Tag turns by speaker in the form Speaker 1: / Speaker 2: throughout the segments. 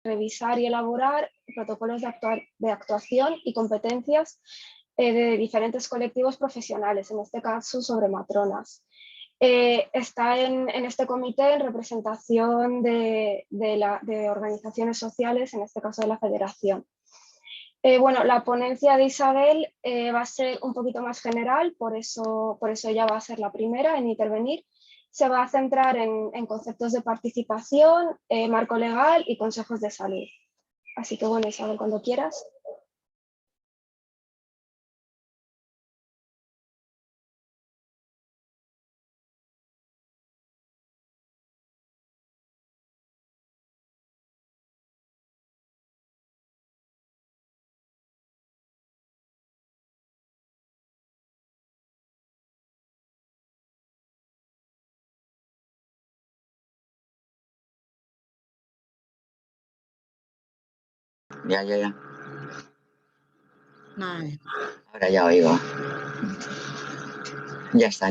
Speaker 1: revisar y elaborar protocolos de actuación y competencias de diferentes colectivos profesionales, en este caso sobre matronas. Está en este comité en representación de organizaciones sociales, en este caso de la Federación. Bueno, la ponencia de Isabel va a ser un poquito más general, por eso ella va a ser la primera en intervenir. Se va a centrar en conceptos de participación, marco legal y consejos de salud. Así que bueno, Isabel, cuando quieras.
Speaker 2: Ya.
Speaker 3: Vale.
Speaker 2: Ahora ya oigo. Ya está.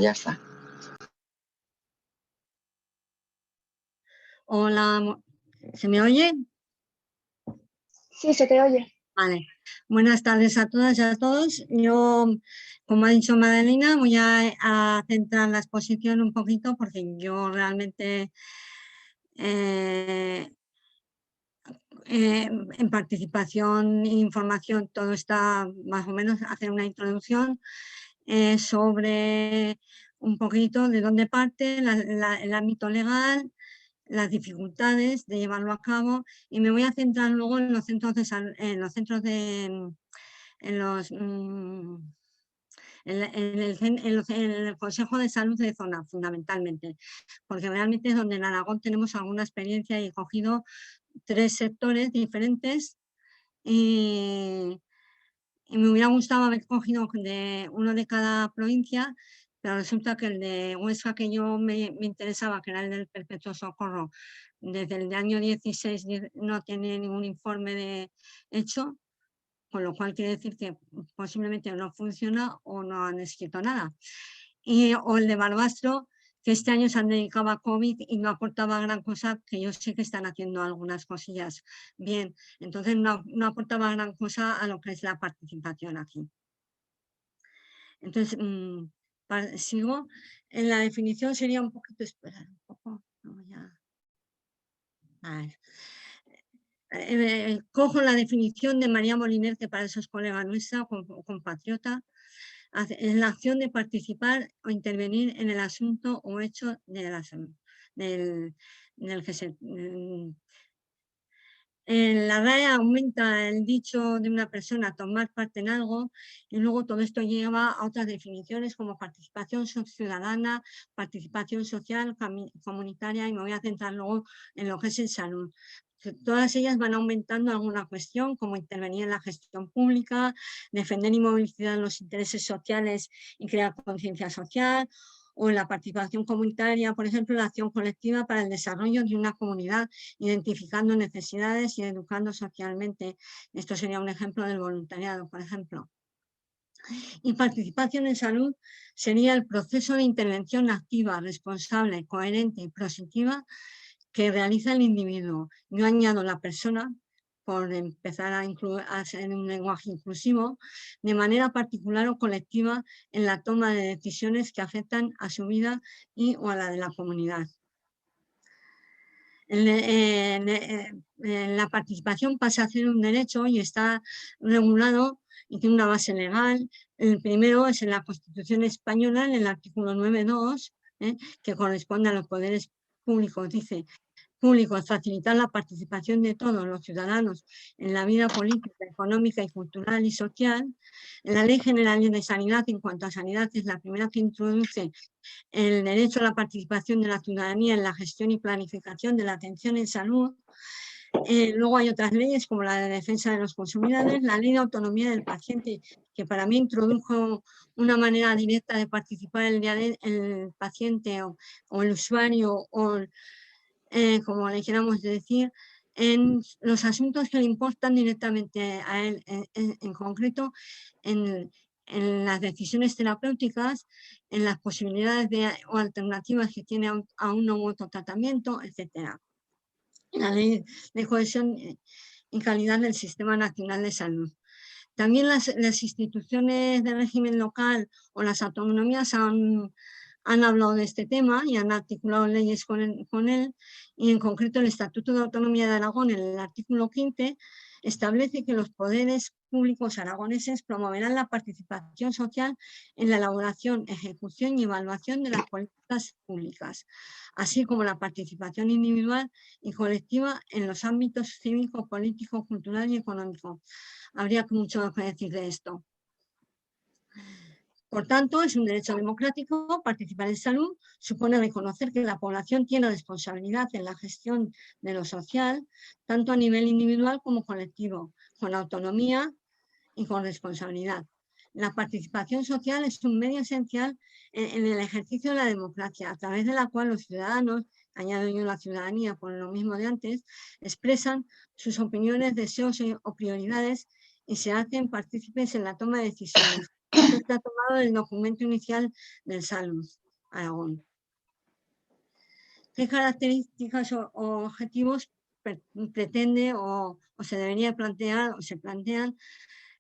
Speaker 3: Hola, ¿se me oye?
Speaker 1: Sí, se te oye.
Speaker 3: Vale. Buenas tardes a todas y a todos. Yo, como ha dicho Madalena, voy a centrar la exposición un poquito porque yo realmente en participación e información todo está más o menos, hacer una introducción sobre un poquito de dónde parte el ámbito legal, las dificultades de llevarlo a cabo, y me voy a centrar luego en los centros de salud, en el Consejo de Salud de Zona, fundamentalmente, porque realmente es donde en Aragón tenemos alguna experiencia y he cogido 3 sectores diferentes y me hubiera gustado haber cogido uno de cada provincia, pero resulta que el de Huesca, que yo me interesaba, que era el del Perpetuo Socorro, desde el año 16 no tiene ningún informe hecho, con lo cual quiere decir que posiblemente no funciona o no han escrito nada. O el de Barbastro, que este año se han dedicado a COVID y no aportaba gran cosa, que yo sé que están haciendo algunas cosillas bien. Entonces no aportaba gran cosa a lo que es la participación aquí. Entonces, sigo. En la definición sería un poquito, esperar un poco, a ver. Cojo la definición de María Moliner, que para eso es colega nuestra, compatriota, en la acción de participar o intervenir en el asunto o hecho de la salud, del que se... En la RAE aumenta el dicho de una persona tomar parte en algo, y luego todo esto lleva a otras definiciones como participación ciudadana, participación social, comunitaria, y me voy a centrar luego en lo que es en salud. Todas ellas van aumentando alguna cuestión, como intervenir en la gestión pública, defender y movilizar los intereses sociales y crear conciencia social, o en la participación comunitaria, por ejemplo, la acción colectiva para el desarrollo de una comunidad, identificando necesidades y educando socialmente. Esto sería un ejemplo del voluntariado, por ejemplo. Y participación en salud sería el proceso de intervención activa, responsable, coherente y positiva que realiza el individuo. Yo añado la persona, por empezar a ser un lenguaje inclusivo, de manera particular o colectiva en la toma de decisiones que afectan a su vida o a la de la comunidad. La participación pasa a ser un derecho y está regulado y tiene una base legal. El primero es en la Constitución española, en el artículo 9.2, que corresponde a los poderes públicos, dice: públicos, facilitar la participación de todos los ciudadanos en la vida política, económica y cultural y social. La Ley General de Sanidad, en cuanto a sanidad, es la primera que introduce el derecho a la participación de la ciudadanía en la gestión y planificación de la atención en salud. Luego hay otras leyes como la de defensa de los consumidores, la Ley de Autonomía del Paciente, que para mí introdujo una manera directa de participar el paciente o el usuario, o como le queramos decir, en los asuntos que le importan directamente a él, en concreto en las decisiones terapéuticas, en las posibilidades o alternativas que tiene a uno u otro tratamiento, etc. la Ley de Cohesión y Calidad del Sistema Nacional de Salud. También las instituciones de régimen local o las autonomías han hablado de este tema y han articulado leyes con él, y en concreto el Estatuto de Autonomía de Aragón, en el artículo 15, establece que los poderes públicos aragoneses promoverán la participación social en la elaboración, ejecución y evaluación de las políticas públicas, así como la participación individual y colectiva en los ámbitos cívico, político, cultural y económico. Habría mucho que decir de esto. Por tanto, es un derecho democrático. Participar en salud supone reconocer que la población tiene responsabilidad en la gestión de lo social, tanto a nivel individual como colectivo, con autonomía y con responsabilidad. La participación social es un medio esencial en el ejercicio de la democracia, a través de la cual los ciudadanos, añado yo la ciudadanía por lo mismo de antes, expresan sus opiniones, deseos o prioridades y se hacen partícipes en la toma de decisiones. Esto está tomado del documento inicial del Salud, Aragón. ¿Qué características o objetivos pretende o se debería plantear o se plantean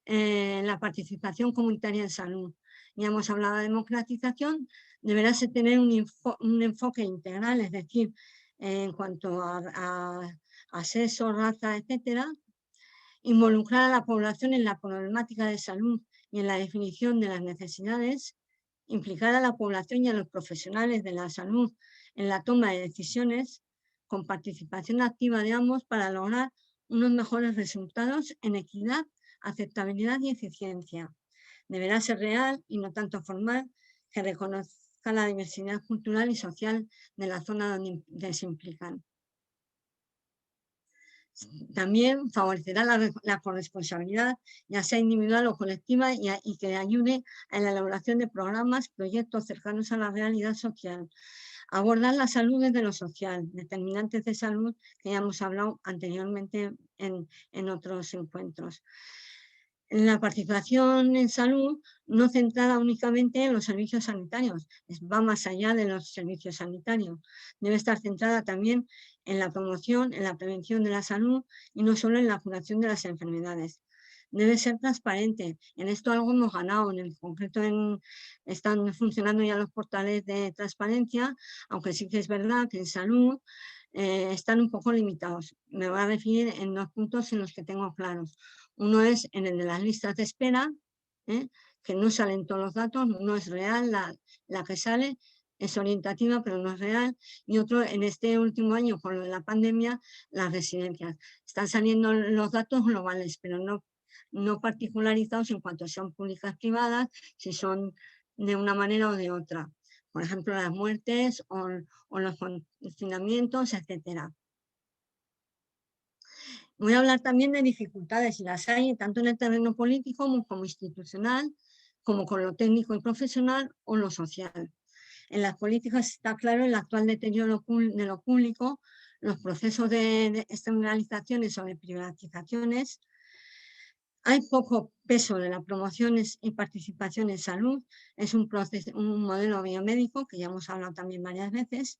Speaker 3: la participación comunitaria en salud? Ya hemos hablado de democratización, deberá tener un enfoque integral, es decir, en cuanto a sexo, raza, etcétera, involucrar a la población en la problemática de salud y en la definición de las necesidades, implicar a la población y a los profesionales de la salud en la toma de decisiones, con participación activa de ambos para lograr unos mejores resultados en equidad, aceptabilidad y eficiencia. Deberá ser real y no tanto formal, que reconozca la diversidad cultural y social de la zona donde se implican. También favorecerá la corresponsabilidad, ya sea individual o colectiva, y que ayude a la elaboración de programas, proyectos cercanos a la realidad social. Abordar la salud desde lo social, determinantes de salud que ya hemos hablado anteriormente en otros encuentros. La participación en salud no centrada únicamente en los servicios sanitarios, va más allá de los servicios sanitarios. Debe estar centrada también en la promoción, en la prevención de la salud y no solo en la curación de las enfermedades. Debe ser transparente. En esto algo hemos ganado. En el concreto están funcionando ya los portales de transparencia, aunque sí que es verdad que en salud están un poco limitados. Me voy a referir en dos puntos en los que tengo claros. Uno es en el de las listas de espera, que no salen todos los datos, no es real la que sale, es orientativa pero no es real. Y otro, en este último año, por lo de la pandemia, las residencias. Están saliendo los datos globales, pero no particularizados en cuanto son públicas privadas, si son de una manera o de otra. Por ejemplo, las muertes o los confinamientos, etcétera. Voy a hablar también de dificultades, y las hay tanto en el terreno político como institucional, como con lo técnico y profesional o lo social. En las políticas está claro el actual deterioro de lo público, los procesos de externalizaciones o de privatizaciones. Hay poco peso de las promociones y participación en salud, es un modelo biomédico que ya hemos hablado también varias veces.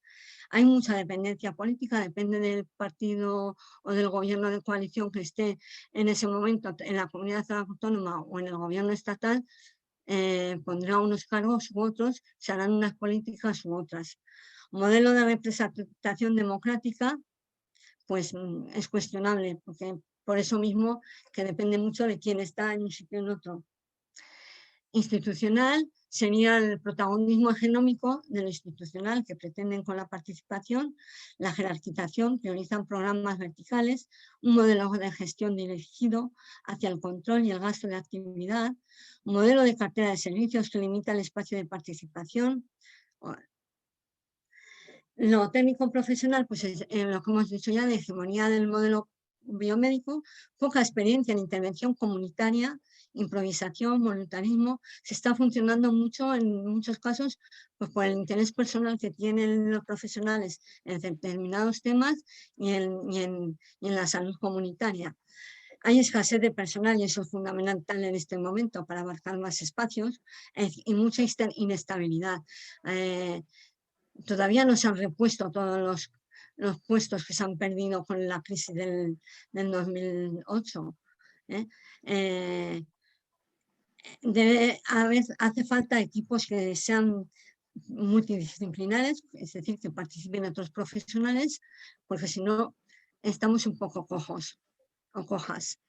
Speaker 3: Hay mucha dependencia política, depende del partido o del gobierno de coalición que esté en ese momento en la comunidad autónoma o en el gobierno estatal, pondrá unos cargos u otros, se harán unas políticas u otras. Modelo de representación democrática, pues es cuestionable, porque por eso mismo que depende mucho de quién está en un sitio o en otro. Institucional sería el protagonismo hegemónico de lo institucional que pretenden con la participación, la jerarquización, priorizan programas verticales, un modelo de gestión dirigido hacia el control y el gasto de actividad, un modelo de cartera de servicios que limita el espacio de participación. Lo técnico profesional, pues es lo que hemos dicho ya, de hegemonía del modelo biomédico, poca experiencia en intervención comunitaria, improvisación, voluntarismo. Se está funcionando mucho en muchos casos pues por el interés personal que tienen los profesionales en determinados temas y en la salud comunitaria. Hay escasez de personal y eso es fundamental en este momento para abarcar más espacios, y mucha inestabilidad. Todavía no se han repuesto todos los puestos que se han perdido con la crisis del 2008. Hace falta equipos que sean multidisciplinares, es decir, que participen otros profesionales, porque si no estamos un poco cojos o cojas.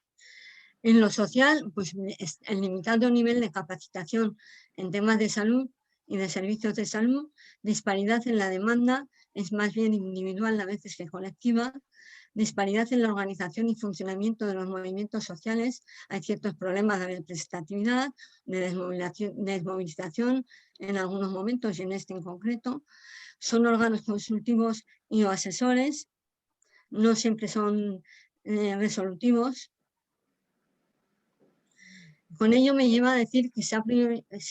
Speaker 3: En lo social, pues el limitado nivel de capacitación en temas de salud y de servicios de salud, disparidad en la demanda, es más bien individual a veces que colectiva, disparidad en la organización y funcionamiento de los movimientos sociales, hay ciertos problemas de representatividad, de desmovilización en algunos momentos y en este en concreto, son órganos consultivos y o asesores, no siempre son resolutivos. Con ello me lleva a decir que se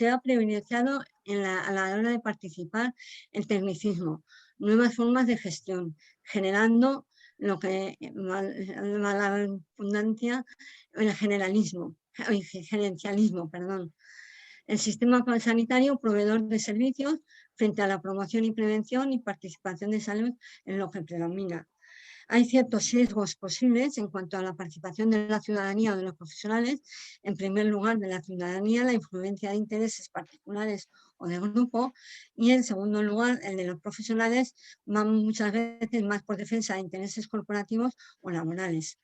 Speaker 3: ha privilegiado a la hora de participar el tecnicismo, nuevas formas de gestión, generando lo que la redundancia, el gerencialismo, perdón. El sistema sanitario, proveedor de servicios frente a la promoción y prevención y participación de salud en lo que predomina. Hay ciertos sesgos posibles en cuanto a la participación de la ciudadanía o de los profesionales. En primer lugar, de la ciudadanía, la influencia de intereses particulares o de grupo. Y en segundo lugar, el de los profesionales van muchas veces más por defensa de intereses corporativos o laborales.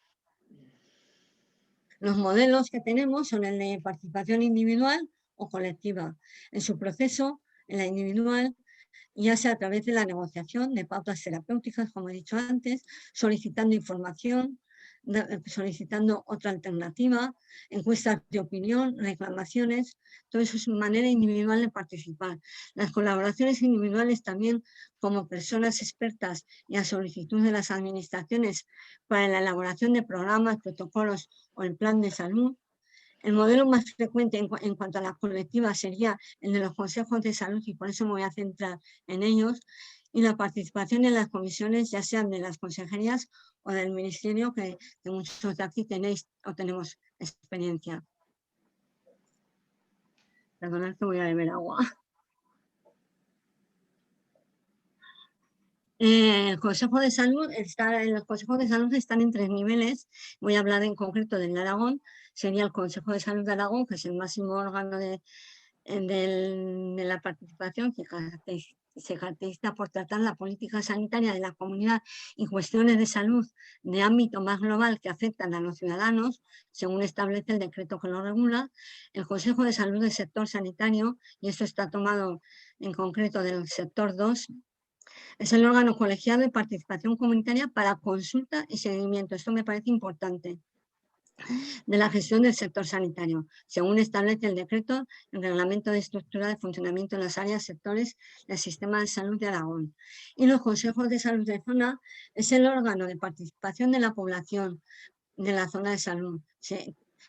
Speaker 3: Los modelos que tenemos son el de participación individual o colectiva. En su proceso, en la individual, ya sea a través de la negociación de pautas terapéuticas, como he dicho antes, solicitando información, solicitando otra alternativa, encuestas de opinión, reclamaciones, todo eso es una manera individual de participar. Las colaboraciones individuales también como personas expertas y a solicitud de las administraciones para la elaboración de programas, protocolos o el plan de salud. El modelo más frecuente en cuanto a la colectiva sería el de los consejos de salud y por eso me voy a centrar en ellos, y la participación en las comisiones, ya sean de las consejerías o del ministerio, que muchos de aquí tenéis o tenemos experiencia. Perdonad que voy a beber agua. El Consejo de Salud los consejos de salud están en 3 niveles. Voy a hablar en concreto del Aragón. Sería el Consejo de Salud de Aragón, que es el máximo órgano de la participación, que se caracteriza por tratar la política sanitaria de la comunidad y cuestiones de salud de ámbito más global que afectan a los ciudadanos, según establece el decreto que lo regula. El Consejo de Salud del sector sanitario, y esto está tomado en concreto del sector 2, es el órgano colegiado de participación comunitaria para consulta y seguimiento. Esto me parece importante. De la gestión del sector sanitario, según establece el decreto, el reglamento de estructura de funcionamiento en las áreas, sectores del sistema de salud de Aragón. Y los consejos de salud de zona es el órgano de participación de la población de la zona de salud.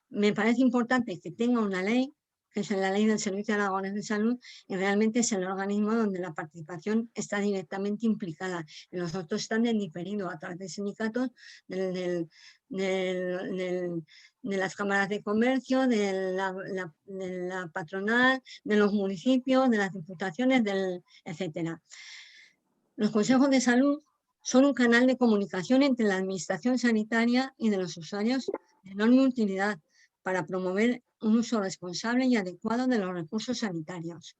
Speaker 3: Me parece importante que tenga una ley, que es la Ley del Servicio Aragonés de Salud, y realmente es el organismo donde la participación está directamente implicada. Los otros están en diferido a través de sindicatos, de las cámaras de comercio, de la patronal, de los municipios, de las diputaciones, etcétera. Los consejos de salud son un canal de comunicación entre la administración sanitaria y de los usuarios de enorme utilidad para promover un uso responsable y adecuado de los recursos sanitarios.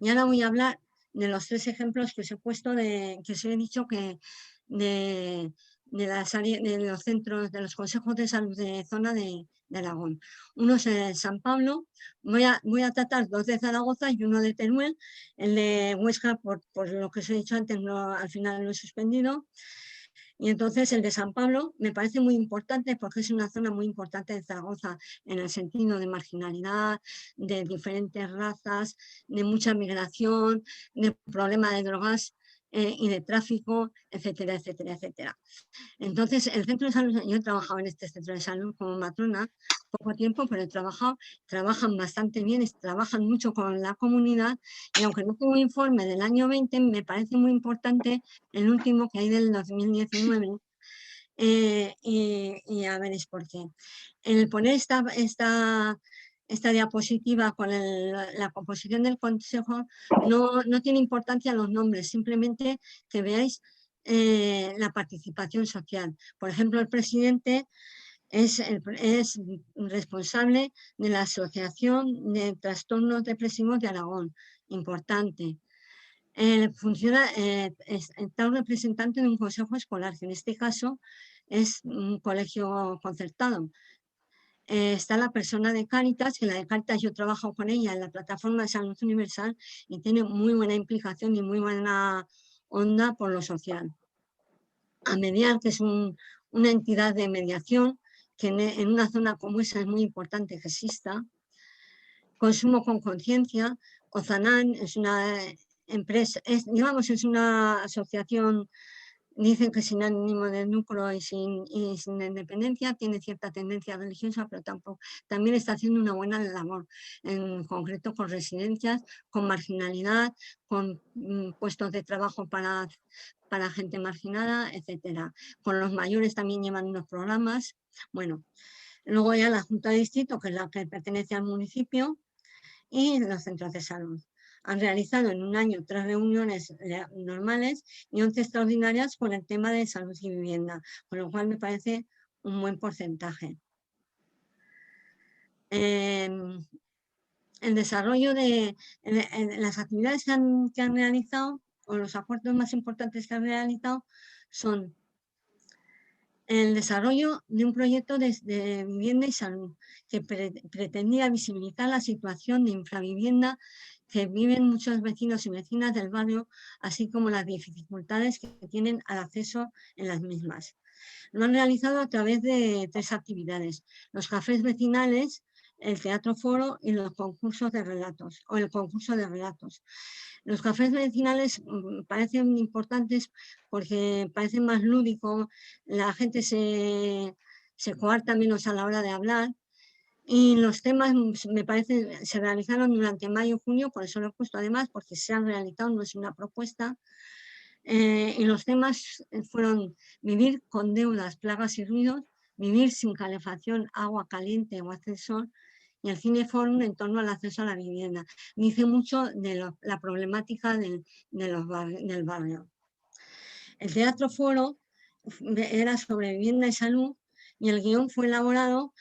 Speaker 3: Y ahora voy a hablar de los 3 ejemplos que os he puesto, que os he dicho que de los centros, de los consejos de salud de zona de Aragón. Uno es en San Pablo, voy a tratar 2 de Zaragoza y uno de Teruel. El de Huesca, por lo que os he dicho antes, al final lo he suspendido. Y entonces el de San Pablo me parece muy importante porque es una zona muy importante de Zaragoza en el sentido de marginalidad, de diferentes razas, de mucha migración, de problema de drogas y de tráfico, etcétera, etcétera, etcétera. Entonces, el centro de salud, yo he trabajado en este centro de salud como matrona, poco tiempo, pero trabajan bastante bien, trabajan mucho con la comunidad, y aunque no tengo un informe del año 20, me parece muy importante el último que hay del 2019, y a veréis por qué. El poner esta diapositiva con la composición del consejo no tiene importancia los nombres, simplemente que veáis la participación social. Por ejemplo, el presidente es responsable de la Asociación de Trastornos Depresivos de Aragón, importante. Está un representante de un consejo escolar, que en este caso es un colegio concertado. Está la persona de Cáritas, que la de Cáritas yo trabajo con ella en la plataforma de Salud Universal y tiene muy buena implicación y muy buena onda por lo social. A Mediar, que es una entidad de mediación, que en una zona como esa es muy importante que exista. Consumo con conciencia. Ozanam es una empresa, es una asociación, dicen que sin ánimo de lucro y sin independencia, tiene cierta tendencia religiosa, pero también está haciendo una buena labor, en concreto con residencias, con marginalidad, con puestos de trabajo para gente marginada, etcétera. Con los mayores también llevan unos programas. Bueno, luego ya la Junta de Distrito, que es la que pertenece al municipio, y los centros de salud. Han realizado en un año 3 reuniones normales y 11 extraordinarias con el tema de salud y vivienda, con lo cual me parece un buen porcentaje. El desarrollo de las actividades que han realizado, o los acuerdos más importantes que han realizado, son el desarrollo de un proyecto de vivienda y salud que pretendía visibilizar la situación de infravivienda que viven muchos vecinos y vecinas del barrio, así como las dificultades que tienen al acceso en las mismas. Lo han realizado a través de 3 actividades: los cafés vecinales, el teatro foro y los concursos de relatos, o el concurso de relatos. Los cafés vecinales parecen importantes porque parecen más lúdicos, la gente se coarta menos a la hora de hablar, y los temas me parece se realizaron durante mayo y junio, por eso lo he puesto además, porque se han realizado, no es una propuesta. Y los temas fueron vivir con deudas, plagas y ruidos, vivir sin calefacción, agua caliente o ascensor, y el cineforum en torno al acceso a la vivienda. Dice mucho de la problemática del barrio. El teatro foro era sobre vivienda y salud, y el guión fue elaborado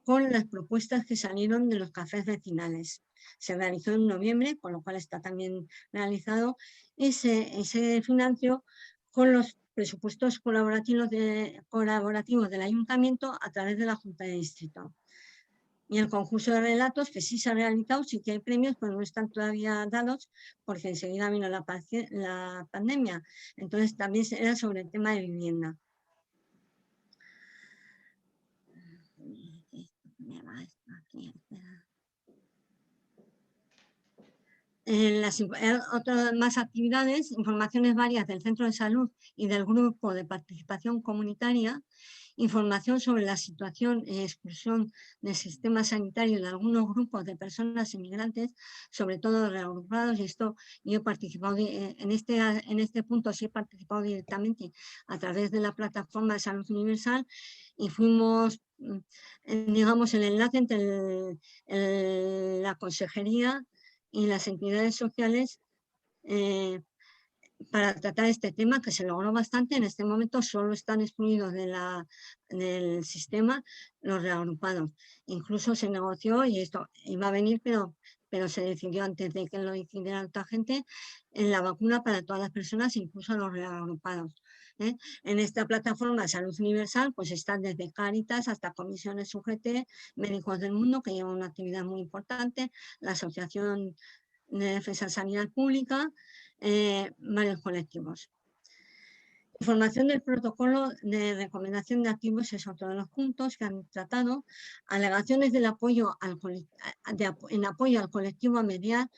Speaker 3: con las propuestas que salieron de los cafés vecinales. Se realizó en noviembre, con lo cual está también realizado, y se financió con los presupuestos colaborativos del ayuntamiento a través de la Junta de Distrito. Y el concurso de relatos, que sí se ha realizado, sí que hay premios, pero no están todavía dados porque enseguida vino la pandemia. Entonces también era sobre el tema de vivienda. Otras más actividades, informaciones varias del centro de salud y del grupo de participación comunitaria, información sobre la situación y exclusión del sistema sanitario de algunos grupos de personas inmigrantes, sobre todo reagrupados, y esto yo he participado en este punto, sí he participado directamente a través de la plataforma de Salud Universal, y fuimos, digamos, el enlace entre la consejería y las entidades sociales para tratar este tema, que se logró bastante. En este momento solo están excluidos del sistema los reagrupados. Incluso se negoció, y esto iba a venir, pero se decidió antes de que lo decidiera otra gente, en la vacuna para todas las personas, incluso los reagrupados. En esta plataforma de Salud Universal pues están desde Cáritas hasta comisiones UGT, Médicos del Mundo, que lleva una actividad muy importante, la Asociación de Defensa de Sanidad Pública, varios colectivos. Información del protocolo de recomendación de activos es otro de los puntos que han tratado. Alegaciones del apoyo en apoyo al colectivo a mediar,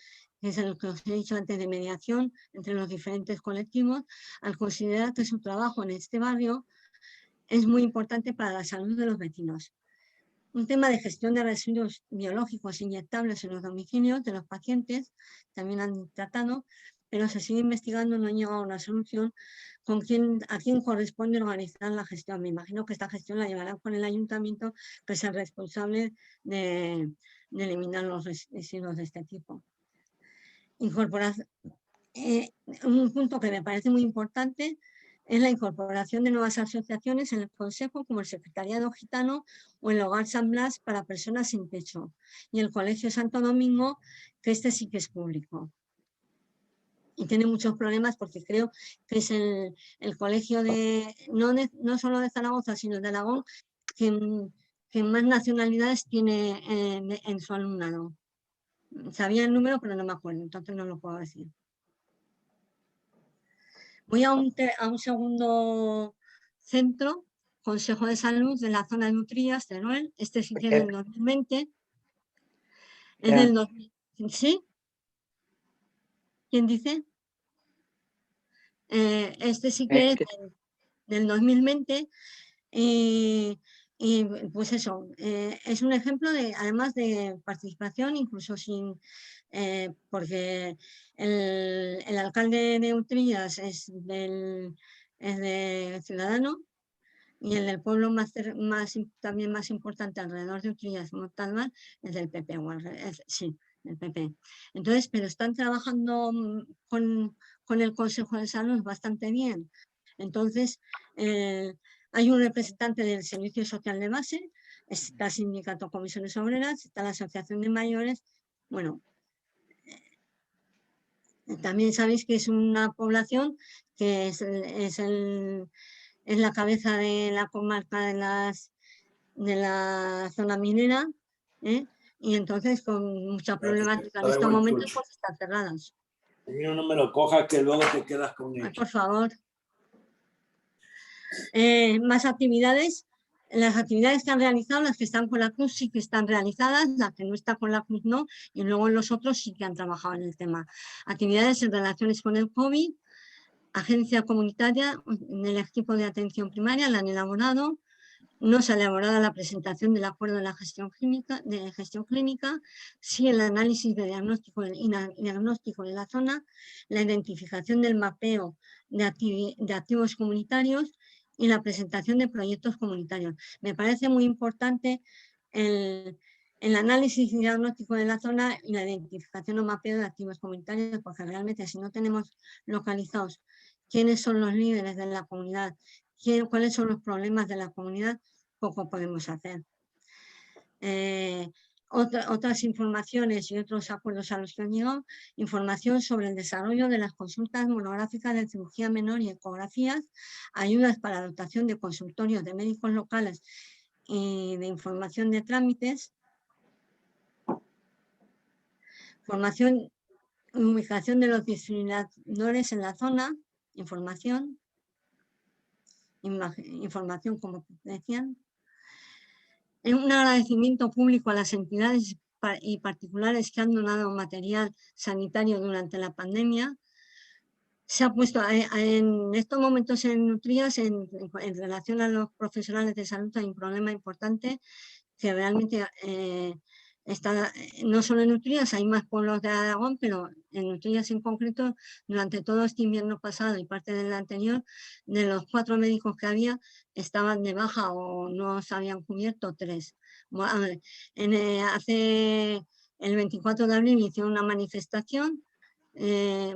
Speaker 3: que es lo que os he dicho antes, de mediación entre los diferentes colectivos, al considerar que su trabajo en este barrio es muy importante para la salud de los vecinos. Un tema de gestión de residuos biológicos inyectables en los domicilios de los pacientes, también han tratado, pero se sigue investigando, no han llegado a una solución a quién corresponde organizar la gestión. Me imagino que esta gestión la llevará con el ayuntamiento, que es el responsable de eliminar los residuos de este tipo. Un punto que me parece muy importante es la incorporación de nuevas asociaciones en el Consejo, como el Secretariado Gitano o el Hogar San Blas para personas sin techo, y el Colegio Santo Domingo, que este sí que es público. Y tiene muchos problemas porque creo que es el colegio no solo de Zaragoza, sino de Aragón, que más nacionalidades tiene en su alumnado. Sabía el número, pero no me acuerdo, entonces no lo puedo decir. Voy a un segundo centro, Consejo de Salud de la zona de Nutrillas, Teruel. Este sí que es del 2020. Es del 2000. ¿Sí? ¿Quién dice? Este sí que es del 2020. Y pues eso, es un ejemplo además de participación, incluso sin, porque el alcalde de Utrillas es de Ciudadanos, y el del pueblo también más importante alrededor de Utrillas, Montalbán, es del PP, sí, del PP. Entonces, pero están trabajando con el Consejo de Salud bastante bien. Entonces, hay un representante del Servicio Social de Base, está el Sindicato Comisiones Obreras, está la Asociación de Mayores. Bueno, también sabéis que es una población que es la cabeza de la comarca de la zona minera, ¿eh? Y entonces con mucha problemática en estos momentos pues están cerradas.
Speaker 4: No me lo cojas que luego te quedas con ello.
Speaker 3: Por favor. Más actividades. Las actividades que han realizado, las que están con la Cruz sí que están realizadas, las que no están con la Cruz no, y luego en los otros sí que han trabajado en el tema. Actividades en relaciones con el COVID, agencia comunitaria, en el equipo de atención primaria la han elaborado. No se ha elaborado la presentación del acuerdo de gestión clínica, sí el análisis de diagnóstico de la zona, la identificación del mapeo de activos comunitarios y la presentación de proyectos comunitarios. Me parece muy importante el análisis y diagnóstico de la zona y la identificación o mapeo de activos comunitarios, porque realmente si no tenemos localizados quiénes son los líderes de la comunidad, cuáles son los problemas de la comunidad, poco podemos hacer. Otras informaciones y otros acuerdos a los que han llegado, información sobre el desarrollo de las consultas monográficas de cirugía menor y ecografías, ayudas para la dotación de consultorios de médicos locales y de información de trámites, formación y ubicación de los desfibriladores en la zona, información como decían. Un agradecimiento público a las entidades y particulares que han donado material sanitario durante la pandemia. Se ha puesto en estos momentos en Nutrillas, en relación a los profesionales de salud, hay un problema importante que realmente está, no solo en Nutrillas, hay más pueblos de Aragón, pero en Nutrillas en concreto, durante todo este invierno pasado y parte del anterior, de los 4 médicos que había, estaban de baja o no se habían cubierto 3. Hace el 24 de abril hicieron una manifestación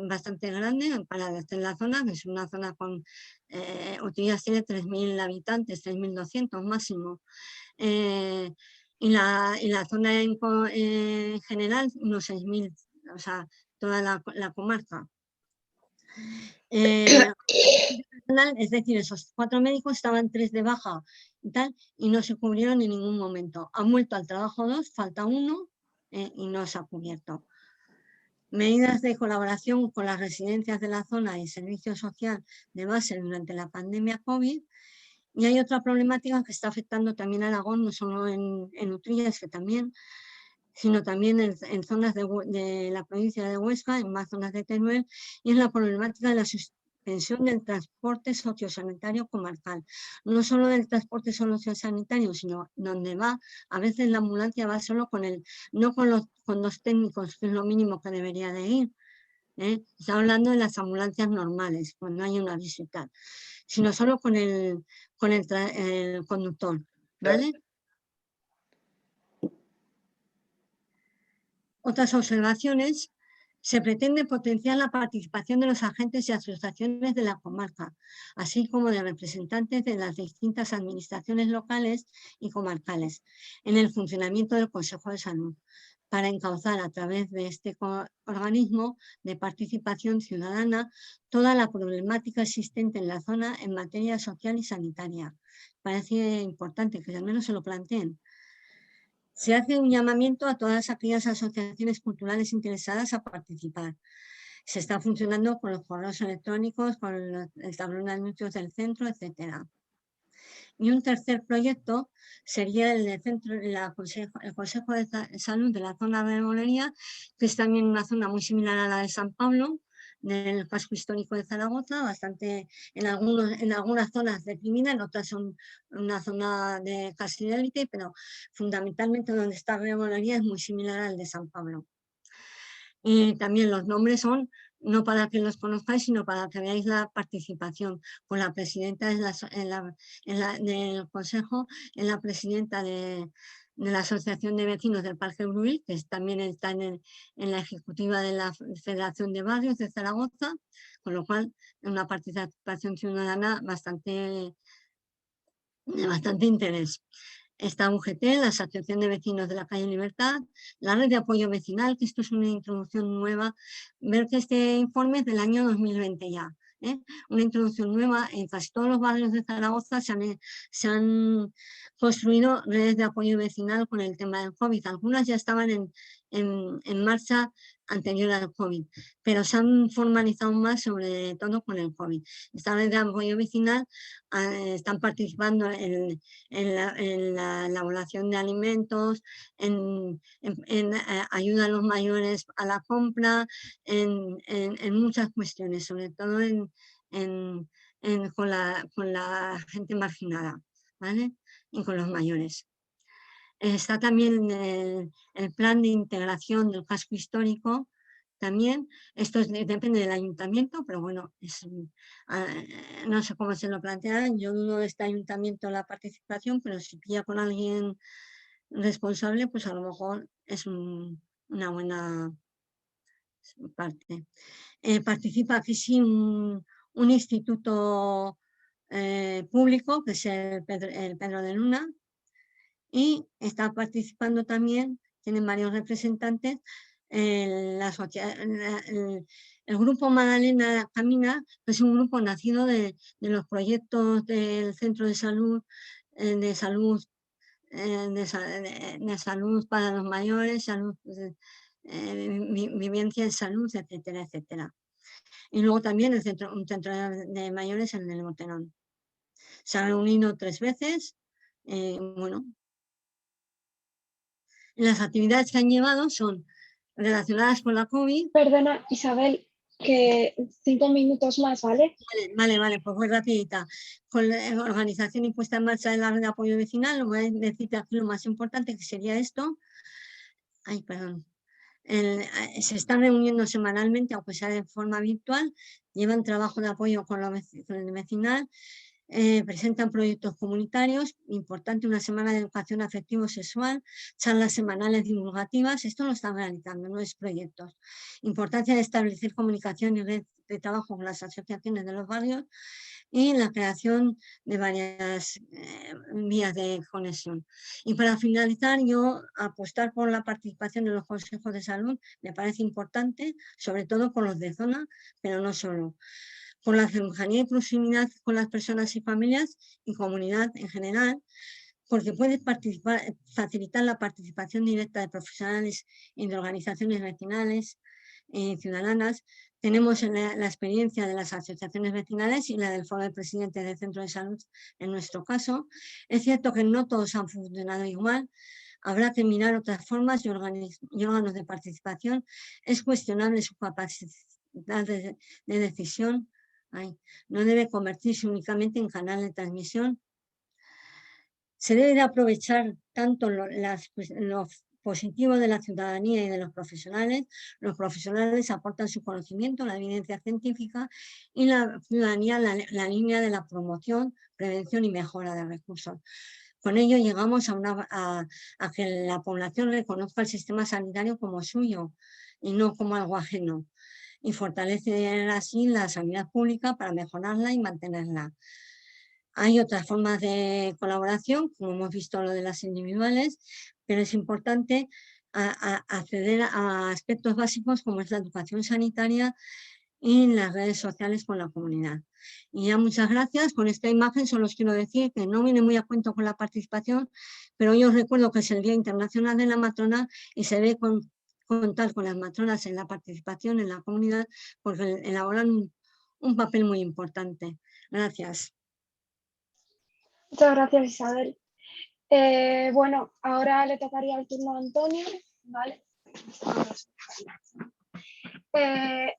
Speaker 3: bastante grande para hacer la zona, que es una zona con, Utrillas tiene 3.000 habitantes, 3.200 máximo. Y la zona en general, unos 6.000, o sea, toda la comarca. Es decir, esos 4 médicos estaban 3 de baja y tal, y no se cubrieron en ningún momento. Han vuelto al trabajo 2, falta 1 y no se ha cubierto. Medidas de colaboración con las residencias de la zona y servicio social de base durante la pandemia COVID. Y hay otra problemática que está afectando también a Aragón, no solo en Utrillas, que también, sino también en zonas de la provincia de Huesca, en más zonas de Teruel, y es la problemática de la suspensión del transporte sociosanitario comarcal. No solo del transporte sociosanitario, sino donde va, a veces la ambulancia va solo no con los técnicos, que es lo mínimo que debería de ir. Está hablando de las ambulancias normales, cuando hay una visita, sino solo con el conductor, ¿vale? Otras observaciones, Se pretende potenciar la participación de los agentes y asociaciones de la comarca, así como de representantes de las distintas administraciones locales y comarcales, en el funcionamiento del Consejo de Salud, para encauzar a través de este organismo de participación ciudadana toda la problemática existente en la zona en materia social y sanitaria. Parece importante que al menos se lo planteen. Se hace un llamamiento a todas aquellas asociaciones culturales interesadas a participar. Se está funcionando con los correos electrónicos, con el tablón de anuncios del centro, etc. Y un tercer proyecto sería el Consejo de Salud de la zona de Molería, que es también una zona muy similar a la de San Pablo, del casco histórico de Zaragoza, bastante en algunas zonas deprimida, en otras son una zona de casi de élite, pero fundamentalmente donde está Molería es muy similar al de San Pablo. Y también los nombres son, no para que los conozcáis, sino para que veáis la participación. Con la presidenta del Consejo, en la presidenta de la Asociación de Vecinos del Parque Bruil, que también está en la ejecutiva de la Federación de Barrios de Zaragoza, con lo cual una participación ciudadana de bastante interés. Está UGT, la Asociación de Vecinos de la Calle Libertad, la Red de Apoyo Vecinal, que esto es una introducción nueva, ver que este informe es del año 2020 ya. Una introducción nueva, en casi todos los barrios de Zaragoza se han construido redes de apoyo vecinal con el tema del COVID. Algunas ya estaban en marcha anterior al COVID, pero se han formalizado más, sobre todo con el COVID. Esta red de apoyo vecinal están participando en la elaboración de alimentos, en ayuda a los mayores a la compra, en muchas cuestiones, sobre todo con la gente marginada, ¿vale? Y con los mayores. Está también el plan de integración del casco histórico. También, esto depende del ayuntamiento, pero bueno, no sé cómo se lo plantearán. Yo dudo de este ayuntamiento la participación, pero si pilla con alguien responsable, pues a lo mejor es una buena parte. Participa aquí sí un instituto público, que es el Pedro de Luna, y está participando también, tienen varios representantes, el grupo Magdalena Camina, que es un grupo nacido de los proyectos del Centro de Salud, de salud para los mayores, salud, vivencia en salud, etcétera, etcétera. Y luego también un centro de mayores en el Motenón. Se han reunido 3 veces, bueno. Las actividades que han llevado son relacionadas con la COVID.
Speaker 1: Perdona, Isabel, que 5 minutos más, ¿vale?
Speaker 3: Vale, pues voy rapidita. Con la organización y puesta en marcha de la red de apoyo vecinal, voy a decirte aquí lo más importante, que sería esto. Ay, perdón. Se están reuniendo semanalmente, aunque sea de forma virtual, llevan trabajo de apoyo con el vecinal, presentan proyectos comunitarios, importante, una semana de educación afectivo-sexual, charlas semanales divulgativas, esto lo están realizando, no es proyectos. Importancia de establecer comunicación y red de trabajo con las asociaciones de los barrios y la creación de varias vías de conexión. Y para finalizar, yo apostar por la participación en los consejos de salud me parece importante, sobre todo con los de zona, pero no solo. Por la cercanía y proximidad con las personas y familias y comunidad en general, porque puede facilitar la participación directa de profesionales y de organizaciones vecinales y ciudadanas. Tenemos la experiencia de las asociaciones vecinales y la del foro del presidente del centro de salud en nuestro caso. Es cierto que no todos han funcionado igual. Habrá que mirar otras formas y órganos de participación. Es cuestionable su capacidad de decisión. No debe convertirse únicamente en canal de transmisión. Se debe de aprovechar tanto lo positivo de la ciudadanía y de los profesionales. Los profesionales aportan su conocimiento, la evidencia científica, y la ciudadanía la línea de la promoción, prevención y mejora de recursos. Con ello llegamos a que la población reconozca el sistema sanitario como suyo. y no como algo ajeno, y fortalecer así la sanidad pública para mejorarla y mantenerla. Hay otras formas de colaboración, como hemos visto lo de las individuales, pero es importante acceder a aspectos básicos como es la educación sanitaria y las redes sociales con la comunidad. Y ya muchas gracias. Con esta imagen solo os quiero decir que no viene muy a cuento con la participación, pero hoy os recuerdo que es el Día Internacional de la Matrona y se debe contar con las matronas en la participación en la comunidad porque elaboran un papel muy importante. Gracias.
Speaker 1: Muchas gracias, Isabel. Bueno, ahora le tocaría el turno a Antonio, ¿vale?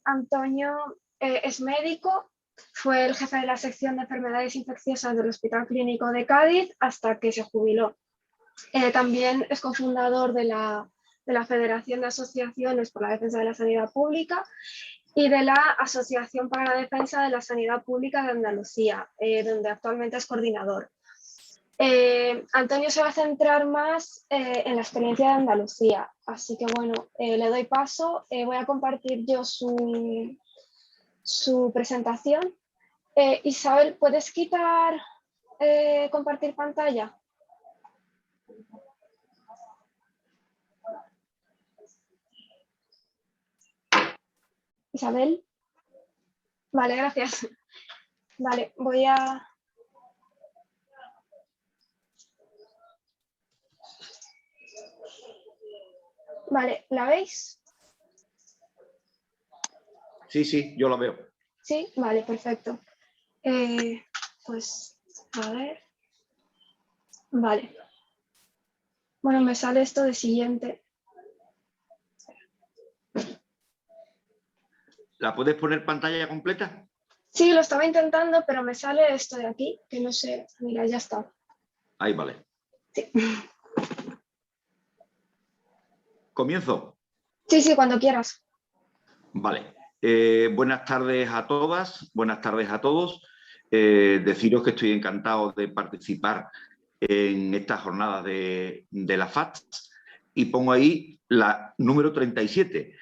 Speaker 1: Antonio es médico, fue el jefe de la sección de enfermedades infecciosas del Hospital Clínico de Cádiz hasta que se jubiló. También es cofundador de la Federación de Asociaciones por la Defensa de la Sanidad Pública y de la Asociación para la Defensa de la Sanidad Pública de Andalucía, donde actualmente es coordinador. Antonio se va a centrar más en la experiencia de Andalucía, así que bueno, le doy paso, voy a compartir yo su presentación. Isabel, ¿puedes quitar compartir pantalla? Isabel. Vale, gracias. Vale, voy a... Vale, ¿la veis?
Speaker 5: Sí, sí, yo la veo.
Speaker 1: Sí, vale, perfecto. Pues, a ver. Vale. Bueno, me sale esto de siguiente.
Speaker 5: ¿La puedes poner pantalla completa?
Speaker 1: Sí, lo estaba intentando, pero me sale esto de aquí, que no sé. Mira, ya está.
Speaker 5: Ahí vale.
Speaker 1: Sí.
Speaker 5: ¿Comienzo?
Speaker 1: Sí, sí, cuando quieras.
Speaker 5: Vale. Buenas tardes a todas, buenas tardes a todos. Deciros que estoy encantado de participar en esta jornada de la FATS y pongo ahí la número 37.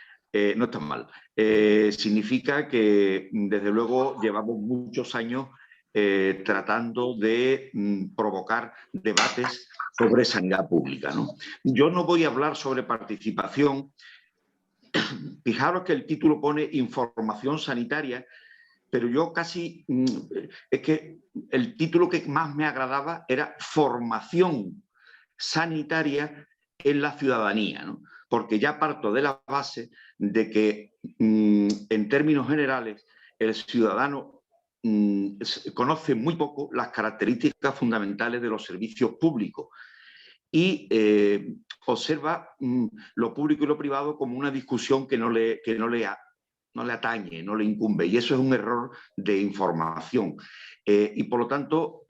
Speaker 5: No está mal. Significa que, desde luego, llevamos muchos años tratando de provocar debates sobre sanidad pública, ¿no? Yo no voy a hablar sobre participación. Fijaros que el título pone información sanitaria, pero yo casi, es que el título que más me agradaba era formación sanitaria en la ciudadanía, ¿no? Porque ya parto de la base de que, en términos generales, el ciudadano conoce muy poco las características fundamentales de los servicios públicos y observa lo público y lo privado como una discusión que no le atañe, no le incumbe, y eso es un error de información. Y por lo tanto,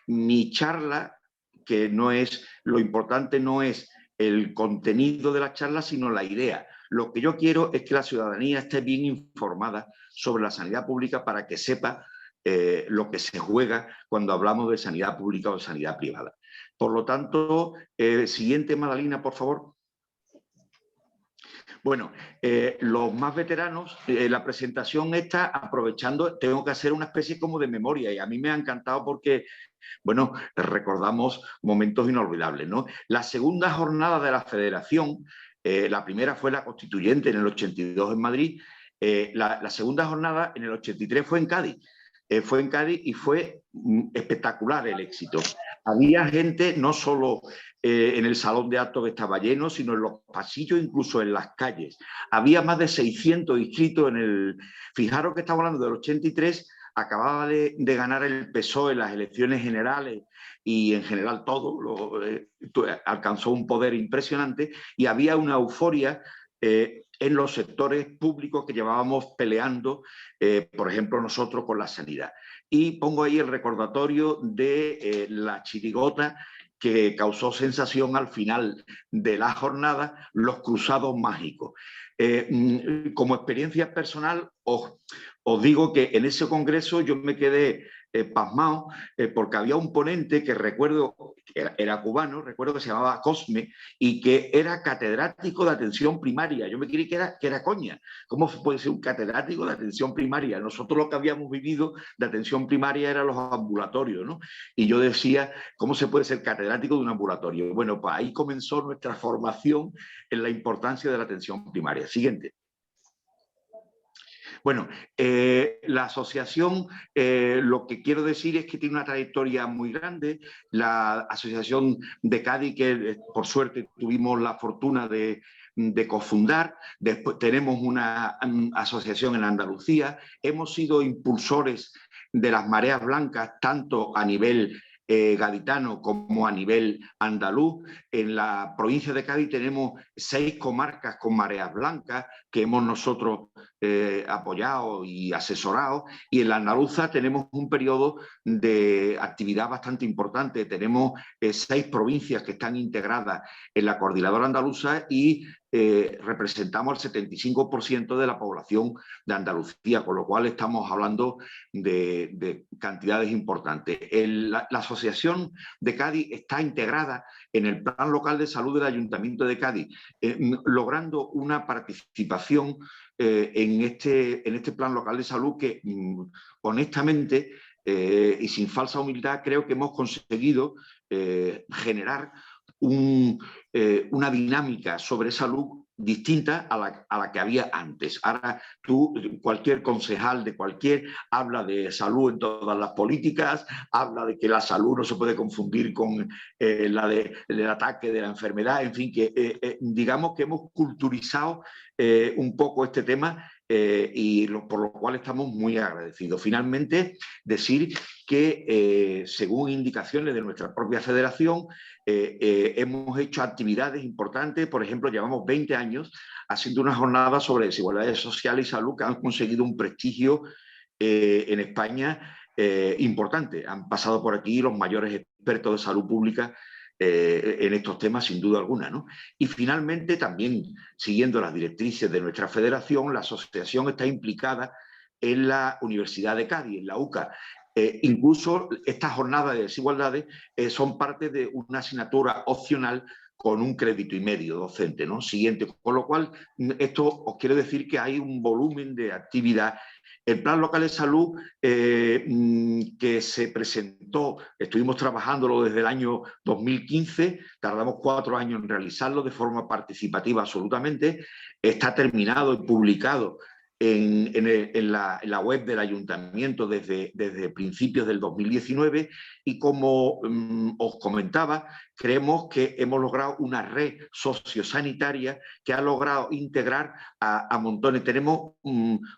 Speaker 5: mi charla, que no es, lo importante no es el contenido de la charla, sino la idea. Lo que yo quiero es que la ciudadanía esté bien informada sobre la sanidad pública para que sepa lo que se juega cuando hablamos de sanidad pública o de sanidad privada. Por lo tanto, siguiente, Madalina, por favor. Bueno, los más veteranos, la presentación está aprovechando, tengo que hacer una especie como de memoria y a mí me ha encantado porque, bueno, recordamos momentos inolvidables, ¿no? La segunda jornada de la Federación, la primera fue la Constituyente en el 82 en Madrid, la segunda jornada en el 83 fue en Cádiz. Fue en Cádiz y fue espectacular el éxito. Había gente no solo en el salón de actos que estaba lleno, sino en los pasillos, incluso en las calles. Había más de 600 inscritos en el... Fijaros que estamos hablando del 83, acababa de ganar el PSOE en las elecciones generales y en general todo, alcanzó un poder impresionante y había una euforia en los sectores públicos que llevábamos peleando, por ejemplo, nosotros con la sanidad. Y pongo ahí el recordatorio de la chirigota que causó sensación al final de la jornada, los cruzados mágicos. Como experiencia personal, os digo que en ese congreso yo me quedé pasmado, porque había un ponente que recuerdo, que era cubano, recuerdo que se llamaba Cosme, y que era catedrático de atención primaria. Yo me creí que era coña. ¿Cómo puede ser un catedrático de atención primaria? Nosotros lo que habíamos vivido de atención primaria eran los ambulatorios, ¿no? Y yo decía, ¿cómo se puede ser catedrático de un ambulatorio? Bueno, pues ahí comenzó nuestra formación en la importancia de la atención primaria. Siguiente. Bueno, la asociación, lo que quiero decir es que tiene una trayectoria muy grande. La Asociación de Cádiz, que por suerte tuvimos la fortuna de cofundar. Después tenemos una asociación en Andalucía. Hemos sido impulsores de las mareas blancas, tanto a nivel gaditano como a nivel andaluz. En la provincia de Cádiz tenemos 6 comarcas con mareas blancas que hemos nosotros apoyado y asesorado, y en la andaluza tenemos un periodo de actividad bastante importante. Tenemos 6 provincias que están integradas en la coordinadora andaluza y representamos el 75% de la población de Andalucía, con lo cual estamos hablando de cantidades importantes. La Asociación de Cádiz está integrada en el Plan Local de Salud del Ayuntamiento de Cádiz, logrando una participación en este Plan Local de Salud que, honestamente y sin falsa humildad, creo que hemos conseguido generar una dinámica sobre salud distinta a la que había antes. Ahora cualquier concejal de cualquier habla de salud en todas las políticas, habla de que la salud no se puede confundir con el ataque de la enfermedad, en fin, que digamos que hemos culturizado un poco este tema y por lo cual estamos muy agradecidos. Finalmente, decir que según indicaciones de nuestra propia federación, hemos hecho actividades importantes. Por ejemplo, llevamos 20 años haciendo una jornada sobre desigualdades sociales y salud que han conseguido un prestigio en España importante. Han pasado por aquí los mayores expertos de salud pública en estos temas, sin duda alguna, ¿no? Y finalmente, también siguiendo las directrices de nuestra federación, la asociación está implicada en la Universidad de Cádiz, en la UCA. Incluso estas jornadas de desigualdades son parte de una asignatura opcional con un crédito y medio docente, ¿no? Siguiente. Con lo cual, esto os quiero decir que hay un volumen de actividad. El Plan Local de Salud que se presentó, estuvimos trabajándolo desde el año 2015, tardamos 4 años en realizarlo de forma participativa absolutamente, está terminado y publicado en la web del Ayuntamiento desde principios del 2019 y, como os comentaba, creemos que hemos logrado una red sociosanitaria que ha logrado integrar a montones. Tenemos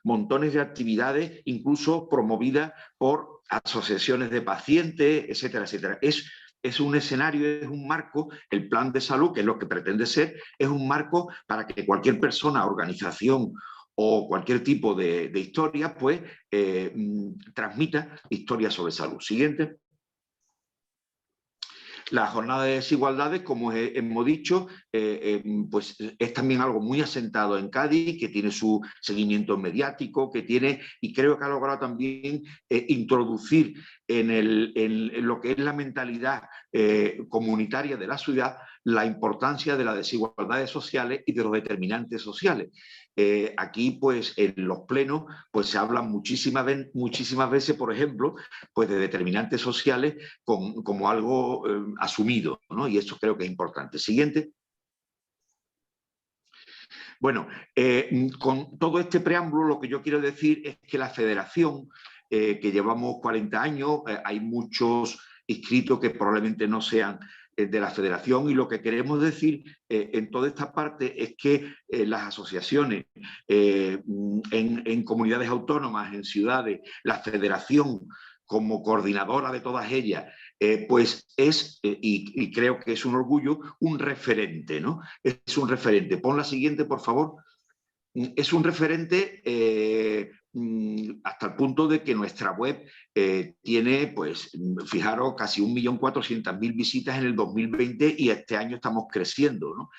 Speaker 5: montones de actividades, incluso promovidas por asociaciones de pacientes, etcétera, etcétera. Es un escenario, es un marco. El plan de salud, que es lo que pretende ser, es un marco para que cualquier persona, organización o cualquier tipo de historia, pues transmita historias sobre salud. Siguiente. La jornada de desigualdades, como hemos dicho, pues es también algo muy asentado en Cádiz, que tiene su seguimiento mediático, y creo que ha logrado también introducir en lo que es la mentalidad comunitaria de la ciudad la importancia de las desigualdades sociales y de los determinantes sociales. Aquí, pues, en los plenos, pues se habla muchísimas veces, por ejemplo, pues de determinantes sociales como algo asumido, ¿no? Y eso creo que es importante. Siguiente. Bueno, con todo este preámbulo, lo que yo quiero decir es que la federación, que llevamos 40 años, hay muchos inscritos que probablemente no sean de la federación, y lo que queremos decir en toda esta parte es que las asociaciones en comunidades autónomas, en ciudades, la federación como coordinadora de todas ellas, pues es, y creo que es un orgullo, un referente, ¿no? Es un referente. Pon la siguiente, por favor. Es un referente hasta el punto de que nuestra web tiene, pues, fijaros, casi 1.400.000 visitas en el 2020 y este año estamos creciendo, ¿no?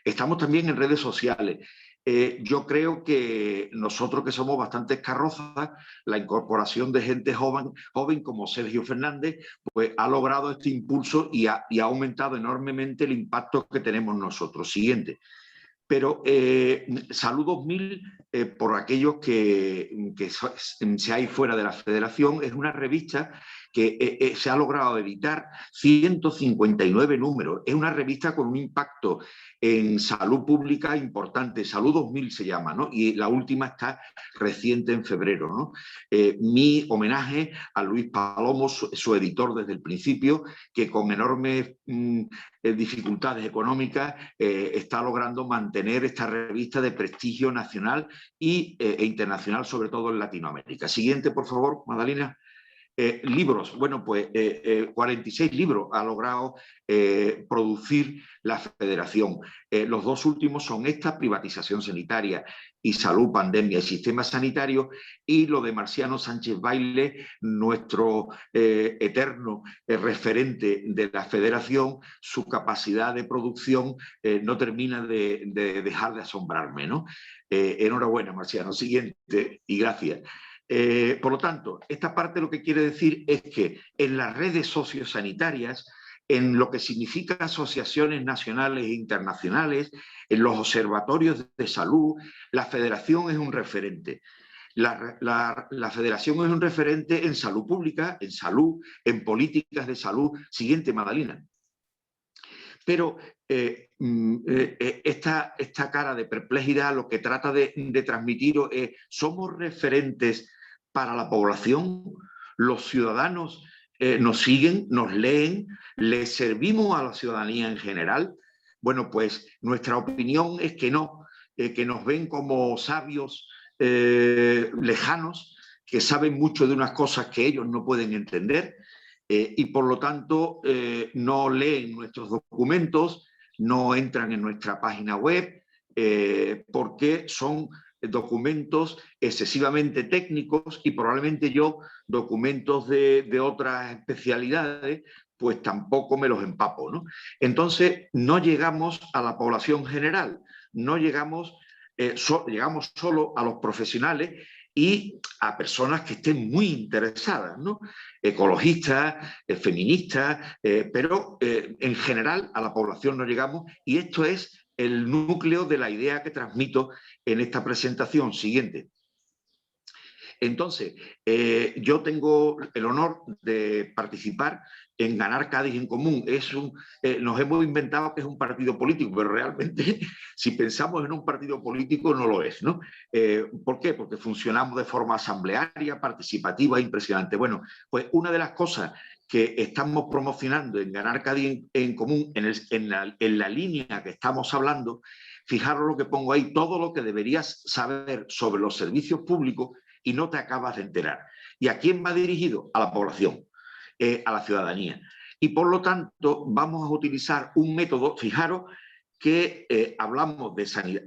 Speaker 5: Estamos también en redes sociales. yo creo que nosotros que somos bastantes carrozas, la incorporación de gente joven como Sergio Fernández, pues ha logrado este impulso y ha aumentado enormemente el impacto que tenemos nosotros. Siguiente. Pero Salud 2000, por aquellos que seáis fuera de la federación, es una revista que se ha logrado editar 159 números. Es una revista con un impacto en salud pública importante. Salud 2000 se llama, ¿no? Y la última está reciente en febrero, ¿no? Mi homenaje a Luis Palomo, su editor desde el principio, que con enormes dificultades económicas está logrando mantener esta revista de prestigio nacional e internacional, sobre todo en Latinoamérica. Siguiente, por favor, Magdalena. Libros, bueno, pues 46 libros ha logrado producir la federación. Los dos últimos son esta, privatización sanitaria y salud, pandemia y sistema sanitario, y lo de Marciano Sánchez Baile, nuestro eterno referente de la federación. Su capacidad de producción no termina de dejar de asombrarme, ¿no? Enhorabuena, Marciano. Siguiente, y gracias. Por lo tanto, esta parte lo que quiere decir es que en las redes sociosanitarias, en lo que significa asociaciones nacionales e internacionales, en los observatorios de salud, la federación es un referente. La federación es un referente en salud pública, en salud, en políticas de salud. Siguiente, Magdalena. Pero esta cara de perplejidad lo que trata de transmitiros es: ¿somos referentes para la población? ¿Los ciudadanos nos siguen, nos leen? ¿Les servimos a la ciudadanía en general? Bueno, pues nuestra opinión es que no, que nos ven como sabios lejanos, que saben mucho de unas cosas que ellos no pueden entender. Y por lo tanto no leen nuestros documentos, no entran en nuestra página web, porque son documentos excesivamente técnicos y probablemente yo documentos de otras especialidades pues tampoco me los empapo, ¿no? Entonces no llegamos a la población general, no llegamos, llegamos solo a los profesionales y a personas que estén muy interesadas, ¿no? Ecologistas, feministas, pero en general a la población no llegamos, y esto es el núcleo de la idea que transmito en esta presentación. Siguiente. Entonces, yo tengo el honor de participar en Ganar Cádiz en Común. Nos hemos inventado que es un partido político, pero realmente si pensamos en un partido político no lo es, ¿no? ¿Por qué? Porque funcionamos de forma asamblearia, participativa, impresionante. Bueno, pues una de las cosas que estamos promocionando en Ganar Cádiz en Común, en la línea que estamos hablando, fijaros lo que pongo ahí: todo lo que deberías saber sobre los servicios públicos y no te acabas de enterar. ¿Y a quién va dirigido? A la población, a la ciudadanía. Y por lo tanto vamos a utilizar un método, fijaros que hablamos de sanidad,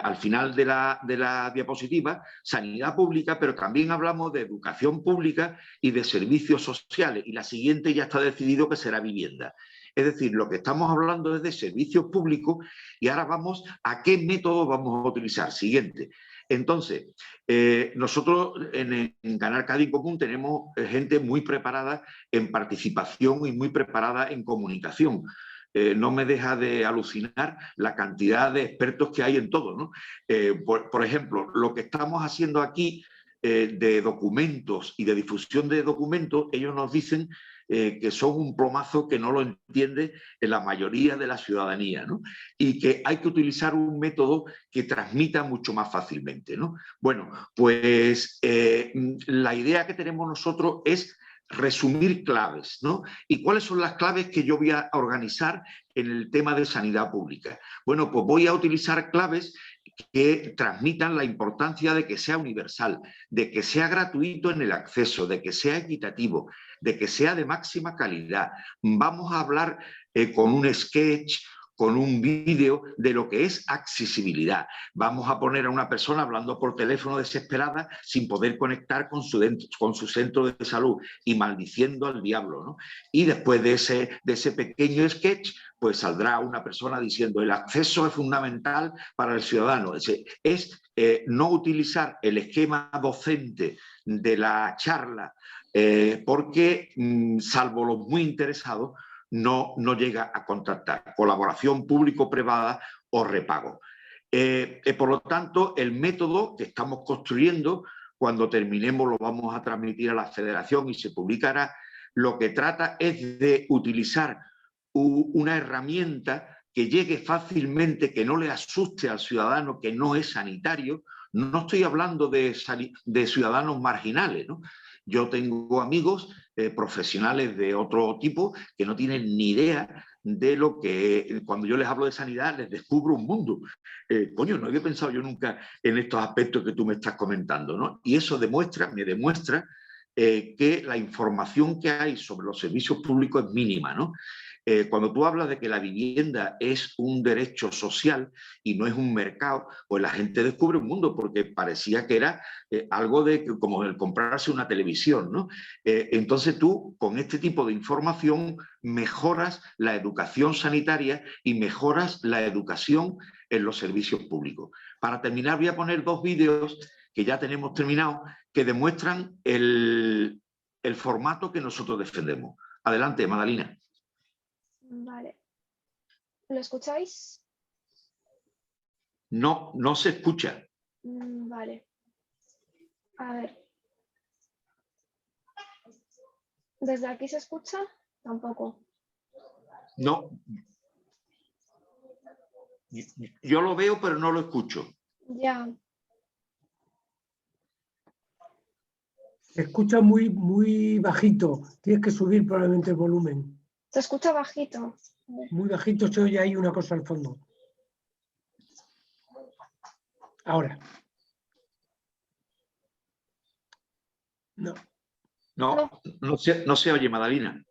Speaker 5: al final de la diapositiva, sanidad pública, pero también hablamos de educación pública y de servicios sociales, y la siguiente ya está decidido que será vivienda. Es decir, lo que estamos hablando es de servicios públicos, y ahora vamos a qué método vamos a utilizar. Siguiente. Entonces, nosotros en Ganar Cádiz en Común tenemos gente muy preparada en participación y muy preparada en comunicación. No me deja de alucinar la cantidad de expertos que hay en todo, ¿no? Por ejemplo, lo que estamos haciendo aquí de documentos y de difusión de documentos, ellos nos dicen que son un plomazo que no lo entiende en la mayoría de la ciudadanía, ¿no? Y que hay que utilizar un método que transmita mucho más fácilmente, ¿no? Bueno, pues la idea que tenemos nosotros es resumir claves, ¿no? ¿Y cuáles son las claves que yo voy a organizar en el tema de sanidad pública? Bueno, pues voy a utilizar claves que transmitan la importancia de que sea universal, de que sea gratuito en el acceso, de que sea equitativo, de que sea de máxima calidad. Vamos a hablar con un sketch, con un vídeo de lo que es accesibilidad. Vamos a poner a una persona hablando por teléfono desesperada sin poder conectar con su centro de salud y maldiciendo al diablo, ¿no? Y después de ese pequeño sketch, pues saldrá una persona diciendo el acceso es fundamental para el ciudadano. Es no utilizar el esquema docente de la charla porque, salvo los muy interesados, no llega a contactar. Colaboración público-privada o repago. Por lo tanto, el método que estamos construyendo, cuando terminemos lo vamos a transmitir a la Federación y se publicará, lo que trata es de utilizar una herramienta que llegue fácilmente, que no le asuste al ciudadano que no es sanitario. No estoy hablando de ciudadanos marginales, ¿no? Yo tengo amigos profesionales de otro tipo que no tienen ni idea de lo que, cuando yo les hablo de sanidad, les descubro un mundo. Coño, no había pensado yo nunca en estos aspectos que tú me estás comentando, ¿no? Y eso me demuestra que la información que hay sobre los servicios públicos es mínima, ¿no? Cuando tú hablas de que la vivienda es un derecho social y no es un mercado, pues la gente descubre un mundo, porque parecía que era algo como el comprarse una televisión, ¿no? Entonces tú, con este tipo de información, mejoras la educación sanitaria y mejoras la educación en los servicios públicos. Para terminar, voy a poner 2 vídeos que ya tenemos terminado, que demuestran el formato que nosotros defendemos. Adelante, Madalina.
Speaker 1: Vale. ¿Lo escucháis?
Speaker 5: No, no se escucha.
Speaker 1: Vale. A ver. ¿Desde aquí se escucha? Tampoco.
Speaker 5: No. Yo lo veo, pero no lo escucho.
Speaker 1: Ya.
Speaker 6: Se escucha muy bajito. Tienes que subir probablemente el volumen.
Speaker 1: Se escucha bajito.
Speaker 6: Muy bajito se oye ahí una cosa al fondo. Ahora. No.
Speaker 5: No se oye, Madalina.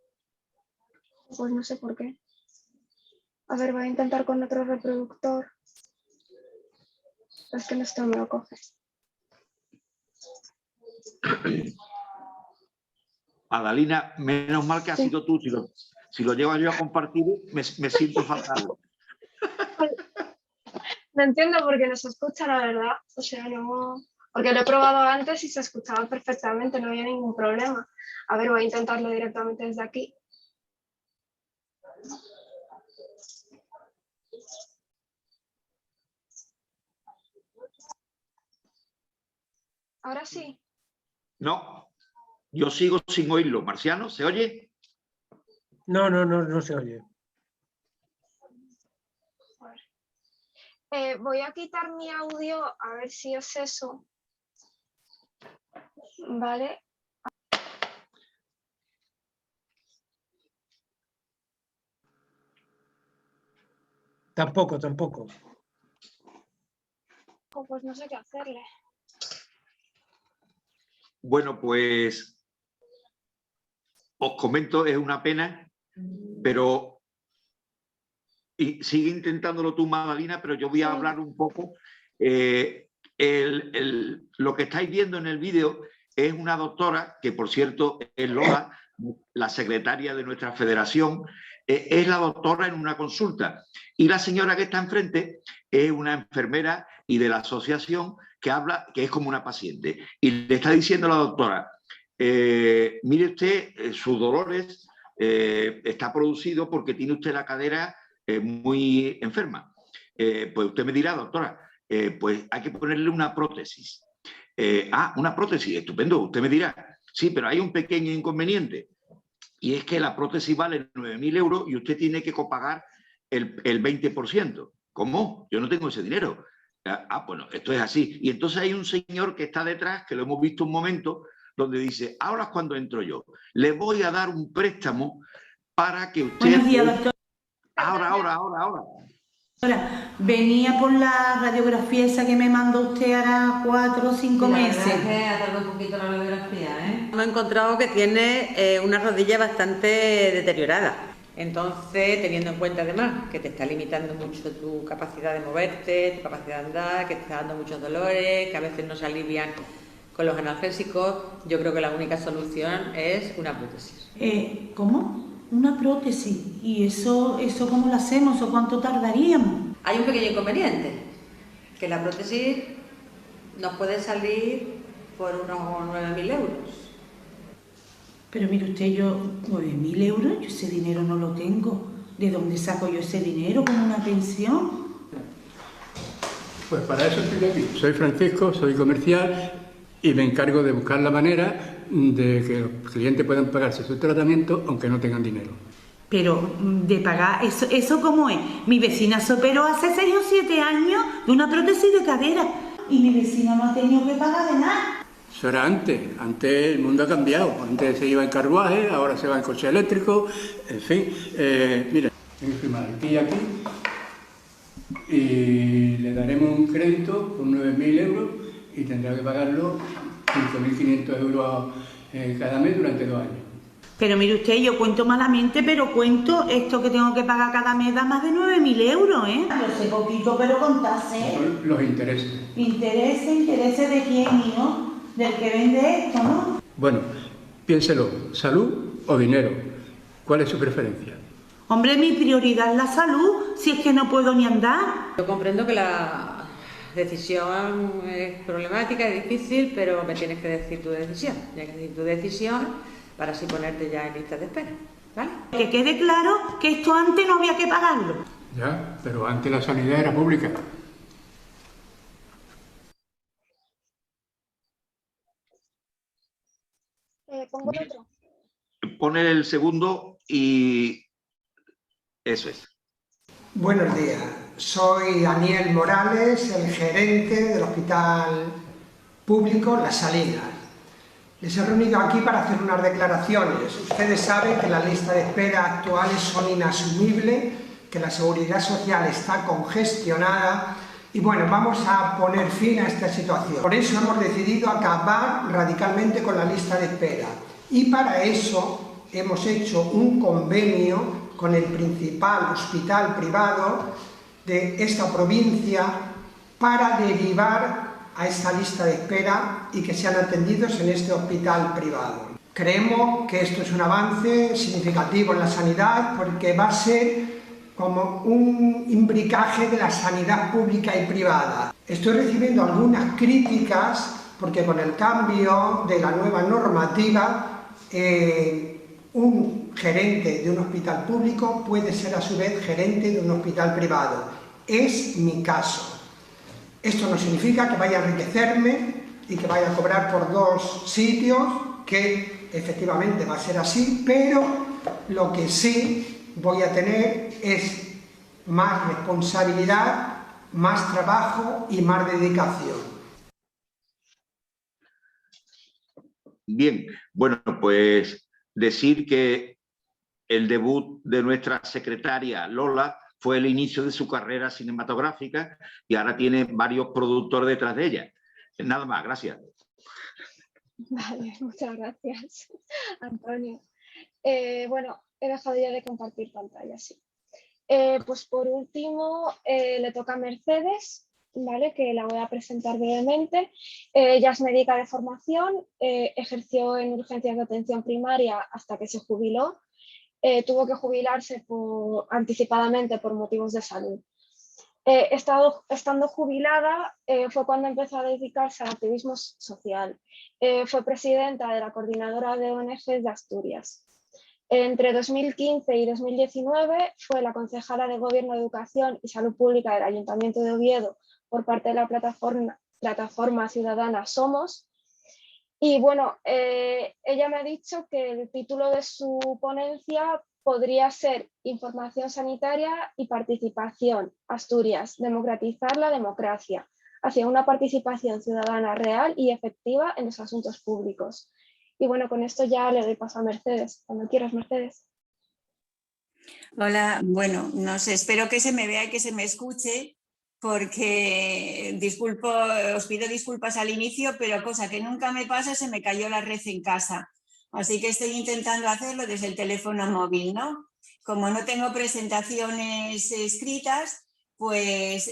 Speaker 1: Pues no sé por qué. A ver, voy a intentar con otro reproductor. Es que esto me lo coge.
Speaker 5: Madalina, menos mal que has sido tú. Si lo llevas yo a compartir, me siento fatal.
Speaker 1: No entiendo por qué no se escucha, la verdad. O sea, no... Porque lo he probado antes y se escuchaba perfectamente, no había ningún problema. A ver, voy a intentarlo directamente desde aquí. Ahora sí.
Speaker 5: No, yo sigo sin oírlo. Marciano, ¿se oye?
Speaker 6: No se oye.
Speaker 1: Voy a quitar mi audio a ver si es eso. Vale.
Speaker 6: Tampoco.
Speaker 1: Pues no sé qué hacerle.
Speaker 5: Bueno, pues os comento, es una pena, pero sigue intentándolo tú, Madalina, pero yo voy a hablar un poco. Lo que estáis viendo en el vídeo es una doctora, que por cierto es Lola, la secretaria de nuestra federación, es la doctora en una consulta. Y la señora que está enfrente es una enfermera y de la asociación que habla, que es como una paciente. Y le está diciendo a la doctora, mire usted, sus dolores está producido porque tiene usted la cadera muy enferma. Pues usted me dirá, doctora, pues hay que ponerle una prótesis. Una prótesis, estupendo. Usted me dirá, sí, pero hay un pequeño inconveniente. Y es que la prótesis vale 9.000 euros y usted tiene que copagar el 20%. ¿Cómo? Yo no tengo ese dinero. Bueno, esto es así. Y entonces hay un señor que está detrás, que lo hemos visto un momento, donde dice, ahora es cuando entro yo. Le voy a dar un préstamo para que usted...
Speaker 7: Buenos días, doctor.
Speaker 5: Ahora.
Speaker 7: Doctora, venía por la radiografía esa que me mandó usted hará 4 o 5 meses.
Speaker 8: Ha tardado un poquito la radiografía, ¿eh? Hemos encontrado que tiene una rodilla bastante deteriorada. Entonces, teniendo en cuenta además que te está limitando mucho tu capacidad de moverte, tu capacidad de andar, que te está dando muchos dolores, que a veces no se alivian con los analgésicos, yo creo que la única solución es una prótesis.
Speaker 7: ¿Cómo? Una prótesis. ¿Y eso cómo lo hacemos o cuánto tardaríamos?
Speaker 8: Hay un pequeño inconveniente, que la prótesis nos puede salir por unos 9.000 euros.
Speaker 7: Pero mire usted, yo 9.000 euros, yo ese dinero no lo tengo. ¿De dónde saco yo ese dinero? ¿Con una pensión?
Speaker 9: Pues para eso estoy aquí. Soy Francisco, soy comercial y me encargo de buscar la manera de que los clientes puedan pagarse su tratamiento aunque no tengan dinero.
Speaker 7: Pero de pagar, ¿eso cómo es? Mi vecina se operó hace 6 o 7 años de una prótesis de cadera y mi vecina no ha tenido que pagar de nada.
Speaker 9: Eso era antes el mundo ha cambiado. Antes se iba en carruaje, ahora se va en coche eléctrico, en fin. Mira, tengo que firmar aquí y aquí y le daremos un crédito por 9.000 euros y tendrá que pagarlo 5.500 euros cada mes durante 2 años.
Speaker 7: Pero mire usted, yo cuento malamente, pero cuento esto que tengo que pagar cada mes da más de 9.000 euros, ¿eh? Yo sé poquito, pero contase.
Speaker 9: Son los intereses.
Speaker 7: ¿Intereses de quién, hijo? Del que vende esto, ¿no?
Speaker 9: Bueno, piénselo, ¿salud o dinero? ¿Cuál es su preferencia?
Speaker 7: Hombre, mi prioridad es la salud, si es que no puedo ni andar.
Speaker 8: Yo comprendo que la decisión es problemática, es difícil, pero me tienes que decir tu decisión. Tienes que decir tu decisión para así ponerte ya en lista de espera, ¿vale?
Speaker 7: Que quede claro que esto antes no había que pagarlo.
Speaker 9: Ya, pero antes la sanidad era pública.
Speaker 1: ¿Pongo el otro?
Speaker 5: Pone el segundo y eso es.
Speaker 10: Buenos días, soy Daniel Morales, el gerente del Hospital Público Las Salinas. Les he reunido aquí para hacer unas declaraciones. Ustedes saben que las listas de espera actuales son inasumibles, que la seguridad social está congestionada y bueno, vamos a poner fin a esta situación. Por eso hemos decidido acabar radicalmente con la lista de espera y para eso hemos hecho un convenio con el principal hospital privado de esta provincia para derivar a esta lista de espera y que sean atendidos en este hospital privado. Creemos que esto es un avance significativo en la sanidad porque va a ser como un imbricaje de la sanidad pública y privada. Estoy recibiendo algunas críticas porque con el cambio de la nueva normativa un gerente de un hospital público puede ser a su vez gerente de un hospital privado. Es mi caso. Esto no significa que vaya a enriquecerme y que vaya a cobrar por 2 sitios, que efectivamente va a ser así, pero lo que sí voy a tener es más responsabilidad, más trabajo y más dedicación.
Speaker 5: Bien, bueno, pues decir que el debut de nuestra secretaria Lola fue el inicio de su carrera cinematográfica y ahora tiene varios productores detrás de ella. Nada más, gracias.
Speaker 1: Vale, muchas gracias, Antonio. Bueno, he dejado ya de compartir pantalla, sí. Pues por último le toca a Mercedes, ¿vale? Que la voy a presentar brevemente. Ella es médica de formación, ejerció en urgencias de atención primaria hasta que se jubiló. Tuvo que jubilarse anticipadamente por motivos de salud. Estando jubilada fue cuando empezó a dedicarse al activismo social. Fue presidenta de la Coordinadora de ONGs de Asturias. Entre 2015 y 2019 fue la concejala de Gobierno, Educación y Salud Pública del Ayuntamiento de Oviedo por parte de la plataforma ciudadana Somos. Y bueno, ella me ha dicho que el título de su ponencia podría ser Información sanitaria y participación, Asturias, democratizar la democracia, hacia una participación ciudadana real y efectiva en los asuntos públicos. Y bueno, con esto ya le doy paso a Mercedes. Cuando quieras, Mercedes.
Speaker 11: Hola, bueno, no sé, espero que se me vea y que se me escuche, porque os pido disculpas al inicio, pero cosa que nunca me pasa, se me cayó la red en casa. Así que estoy intentando hacerlo desde el teléfono móvil, ¿no? como no tengo presentaciones escritas, pues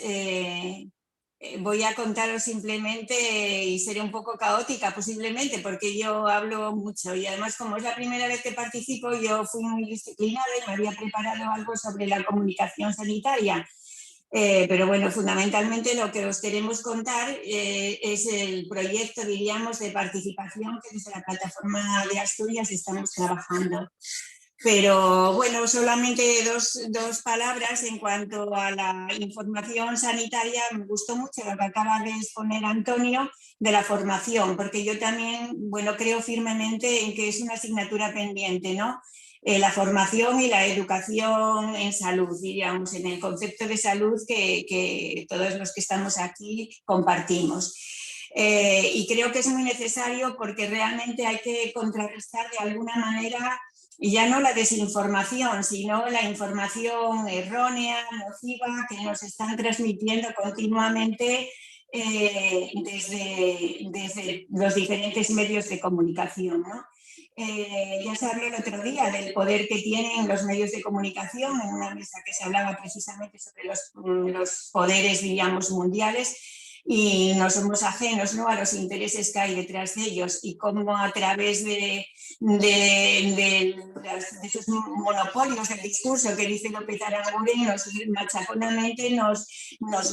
Speaker 11: voy a contaros simplemente y seré un poco caótica posiblemente porque yo hablo mucho y además como es la primera vez que participo yo fui muy disciplinada y me había preparado algo sobre la comunicación sanitaria. Pero bueno, fundamentalmente lo que os queremos contar es el proyecto, diríamos, de participación que desde la plataforma de Asturias estamos trabajando. Pero bueno, solamente dos palabras en cuanto a la información sanitaria. Me gustó mucho lo que acaba de exponer Antonio de la formación, porque yo también, bueno, creo firmemente en que es una asignatura pendiente, ¿no? La formación y la educación en salud, diríamos, en el concepto de salud que todos los que estamos aquí compartimos. Y creo que es muy necesario porque realmente hay que contrarrestar de alguna manera ya no la desinformación, sino la información errónea, nociva, que nos están transmitiendo continuamente desde los diferentes medios de comunicación, ¿no? Ya se habló el otro día del poder que tienen los medios de comunicación en una mesa que se hablaba precisamente sobre los poderes, diríamos, mundiales, y no somos ajenos, ¿no?, a los intereses que hay detrás de ellos y cómo a través de esos monopolios del discurso que dice López Aranguren machaconamente nos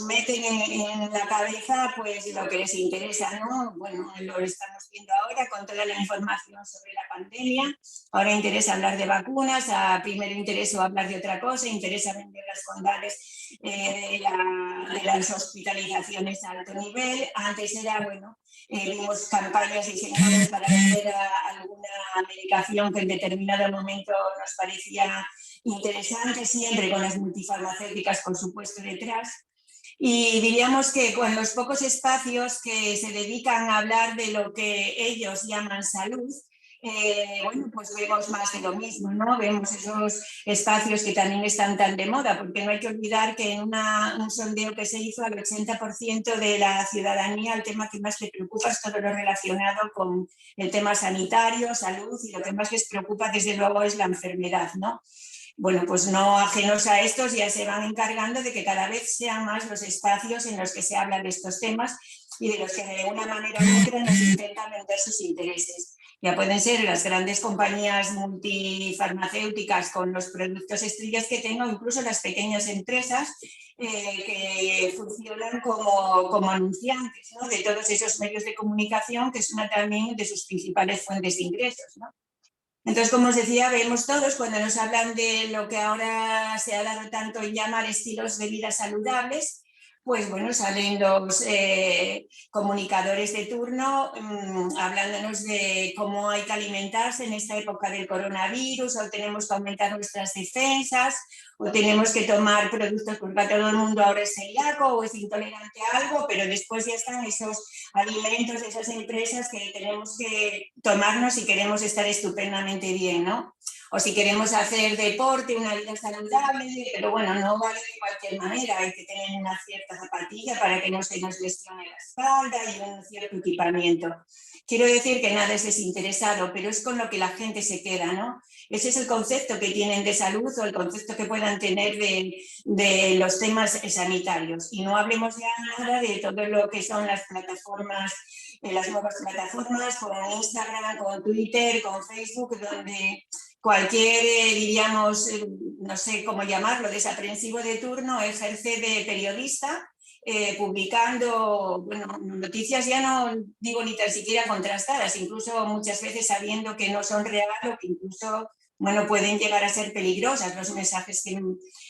Speaker 11: meten en la cabeza pues lo que les interesa, ¿no? Bueno, lo estamos viendo ahora con toda la información sobre la pandemia. Ahora interesa hablar de vacunas, primero interesa hablar de otra cosa, interesa vender las bondades de las hospitalizaciones a alto nivel. Antes era, bueno, vimos campañas diseñadas para vender alguna medicación que en determinado momento nos parecía interesante, siempre con las multifarmacéuticas, por supuesto, detrás. Y diríamos que con los pocos espacios que se dedican a hablar de lo que ellos llaman salud, bueno, pues vemos más de lo mismo, ¿no? Vemos esos espacios que también están tan de moda, porque no hay que olvidar que en un sondeo que se hizo al 80% de la ciudadanía el tema que más le preocupa es todo lo relacionado con el tema sanitario, salud, y lo que más les preocupa desde luego es la enfermedad, ¿no? Bueno, pues no ajenos a estos ya se van encargando de que cada vez sean más los espacios en los que se habla de estos temas y de los que de una manera u otra nos intentan vender sus intereses. Ya pueden ser las grandes compañías multifarmacéuticas con los productos estrellas que tengo, incluso las pequeñas empresas que funcionan como anunciantes, ¿no?, de todos esos medios de comunicación, que es una también de sus principales fuentes de ingresos, ¿no? Entonces, como os decía, vemos todos cuando nos hablan de lo que ahora se ha dado tanto en llamar estilos de vida saludables, pues bueno, salen los comunicadores de turno hablándonos de cómo hay que alimentarse en esta época del coronavirus, o tenemos que aumentar nuestras defensas, o tenemos que tomar productos porque todo el mundo ahora es celíaco o es intolerante a algo, pero después ya están esos alimentos de esas empresas que tenemos que tomarnos si queremos estar estupendamente bien, ¿no? O si queremos hacer deporte, una vida saludable, pero bueno, no vale de cualquier manera, hay que tener una cierta zapatilla para que no se nos lesione la espalda y un cierto equipamiento. Quiero decir que nada es desinteresado, pero es con lo que la gente se queda, ¿no? Ese es el concepto que tienen de salud o el concepto que puedan tener de los temas sanitarios. Y no hablemos ya nada de todo lo que son las plataformas, las nuevas plataformas, como Instagram, con Twitter, con Facebook, donde cualquier, diríamos, no sé cómo llamarlo, desaprensivo de turno ejerce de periodista, publicando, bueno, noticias ya no digo ni tan siquiera contrastadas, incluso muchas veces sabiendo que no son reales o que incluso, bueno, pueden llegar a ser peligrosas los mensajes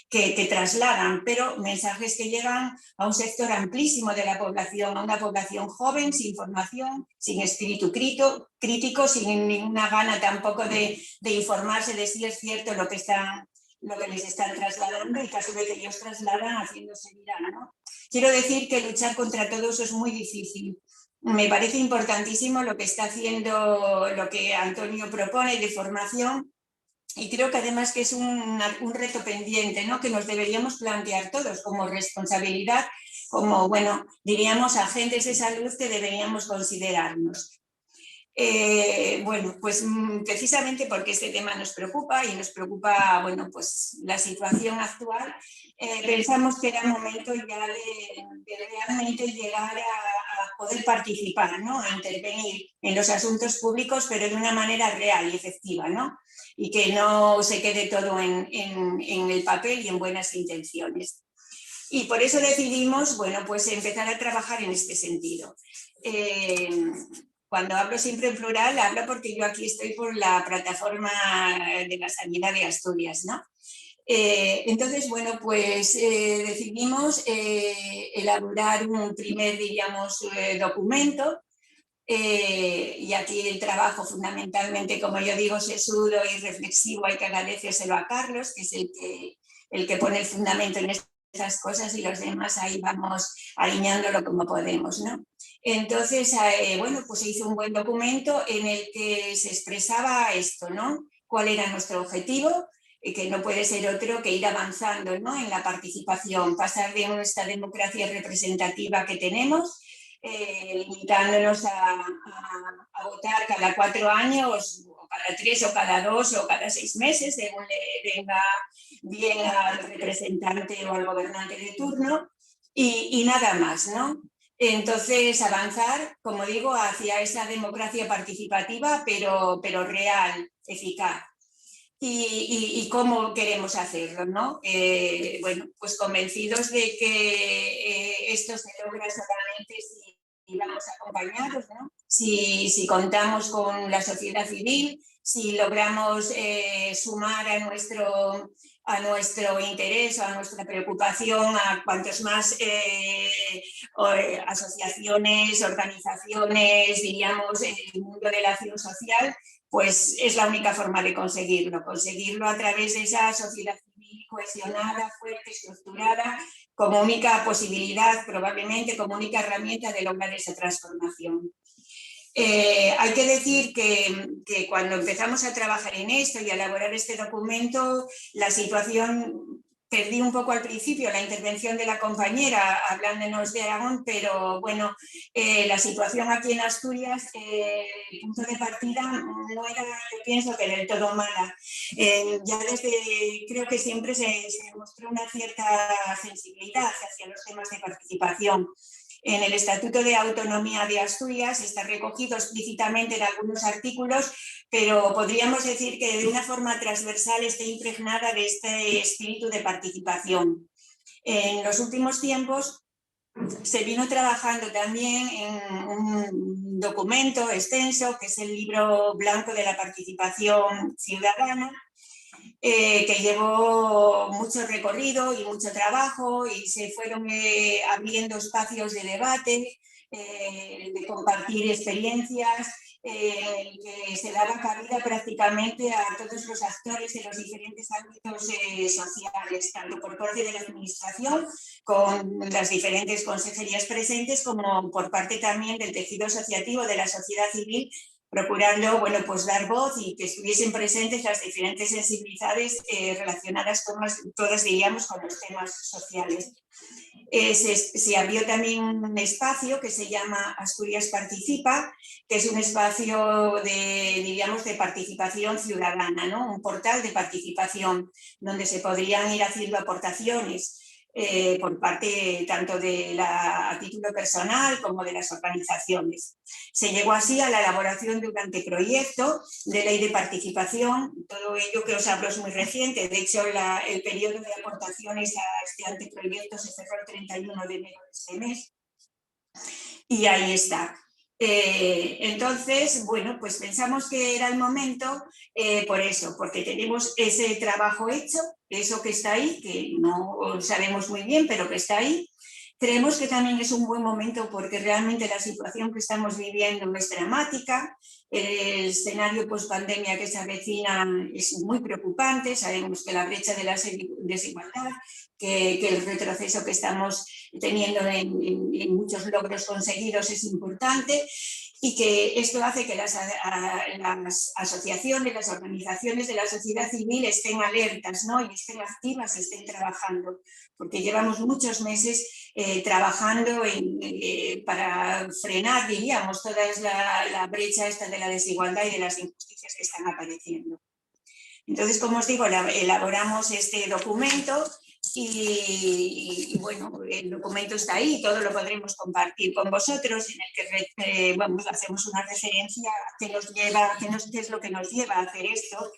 Speaker 11: que trasladan, pero mensajes que llegan a un sector amplísimo de la población, a una población joven, sin formación, sin espíritu crítico, sin ninguna gana tampoco de informarse de si es cierto lo que les están trasladando y que a su vez ellos trasladan haciéndose viral, ¿no? Quiero decir que luchar contra todo eso es muy difícil. Me parece importantísimo lo que está haciendo, lo que Antonio propone de formación, y creo que además que es un reto pendiente, ¿no?, que nos deberíamos plantear todos como responsabilidad, como, bueno, diríamos agentes de salud que deberíamos considerarnos. Bueno, pues precisamente porque este tema nos preocupa y nos preocupa, bueno, pues la situación actual, pensamos que era momento ya de realmente llegar a poder participar, ¿no? A intervenir en los asuntos públicos, pero de una manera real y efectiva, ¿no? Y que no se quede todo en el papel y en buenas intenciones. Y por eso decidimos, bueno, pues empezar a trabajar en este sentido. Cuando hablo siempre en plural, hablo porque yo aquí estoy por la plataforma de la sanidad de Asturias, ¿no? Entonces, bueno, pues decidimos elaborar un primer, diríamos, documento. Y aquí el trabajo fundamentalmente, como yo digo, sesudo y reflexivo, hay que agradecérselo a Carlos, que es el que pone el fundamento en estas cosas, y los demás ahí vamos alineándolo como podemos, ¿no? Entonces, bueno, pues se hizo un buen documento en el que se expresaba esto, ¿no? ¿Cuál era nuestro objetivo? Que no puede ser otro que ir avanzando, ¿no? En la participación, pasar de nuestra democracia representativa que tenemos, limitándonos a votar cada 4 años, o cada 3, o cada 2, o cada 6 meses, según le venga bien al representante o al gobernante de turno, y nada más, ¿no? Entonces, avanzar, como digo, hacia esa democracia participativa, pero real, eficaz. ¿Y cómo queremos hacerlo, no? Bueno, pues convencidos de que esto se logra solamente si vamos acompañados, ¿no? Si contamos con la sociedad civil, si logramos sumar a nuestro interés o a nuestra preocupación a cuantos más asociaciones, organizaciones, diríamos, en el mundo de la acción social, pues es la única forma de conseguirlo a través de esa sociedad civil cohesionada, fuerte, estructurada, como única posibilidad, probablemente como única herramienta de lograr esa transformación. Hay que decir que cuando empezamos a trabajar en esto y a elaborar este documento, la situación, perdí un poco al principio la intervención de la compañera hablándonos de Aragón, pero bueno, la situación aquí en Asturias, el punto de partida no era, yo pienso que del todo mala. Ya creo que siempre se mostró una cierta sensibilidad hacia los temas de participación. En el Estatuto de Autonomía de Asturias está recogido explícitamente en algunos artículos, pero podríamos decir que de una forma transversal está impregnada de este espíritu de participación. En los últimos tiempos se vino trabajando también en un documento extenso, que es el Libro Blanco de la Participación Ciudadana, que llevó mucho recorrido y mucho trabajo, y se fueron abriendo espacios de debate, de compartir experiencias, que se daba cabida prácticamente a todos los actores de los diferentes ámbitos sociales, tanto por parte de la administración, con las diferentes consejerías presentes, como por parte también del tejido asociativo, de la sociedad civil, procurando, bueno, pues dar voz y que estuviesen presentes las diferentes sensibilidades relacionadas todas, diríamos, con los temas sociales. Se abrió también un espacio que se llama Asturias Participa, que es un espacio diríamos, de participación ciudadana, ¿no? Un portal de participación donde se podrían ir haciendo aportaciones por parte tanto a título personal como de las organizaciones. Se llegó así a la elaboración de un anteproyecto de ley de participación. Todo ello que os hablo es muy reciente. De hecho, el periodo de aportaciones a este anteproyecto se cerró el 31 de enero de este mes. Y ahí está. Entonces, bueno, pues pensamos que era el momento por eso, porque tenemos ese trabajo hecho, eso que está ahí, que no sabemos muy bien, pero que está ahí. Creemos que también es un buen momento porque realmente la situación que estamos viviendo es dramática. El escenario post-pandemia que se avecina es muy preocupante. Sabemos que la brecha de la desigualdad, que el retroceso que estamos teniendo en muchos logros conseguidos es importante. y que esto hace que las asociaciones, las organizaciones de la sociedad civil estén alertas, ¿no? Y estén activas, estén trabajando, porque llevamos muchos meses trabajando para frenar, diríamos, toda la brecha esta de la desigualdad y de las injusticias que están apareciendo. Entonces, como os digo, elaboramos este documento y bueno, el documento está ahí, todo lo podremos compartir con vosotros, en el que hacemos una referencia a qué es lo que nos lleva a hacer esto,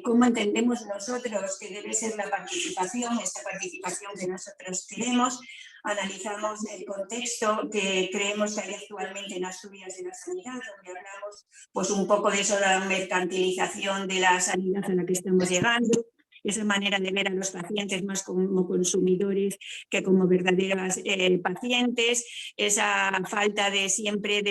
Speaker 11: cómo entendemos nosotros que debe ser la participación, esta participación que nosotros queremos. Analizamos el contexto que creemos que hay actualmente en Asturias de la sanidad, donde hablamos pues un poco de eso, la mercantilización de la sanidad a la que estamos llegando, esa manera de ver a los pacientes más como consumidores que como verdaderos pacientes, esa falta de siempre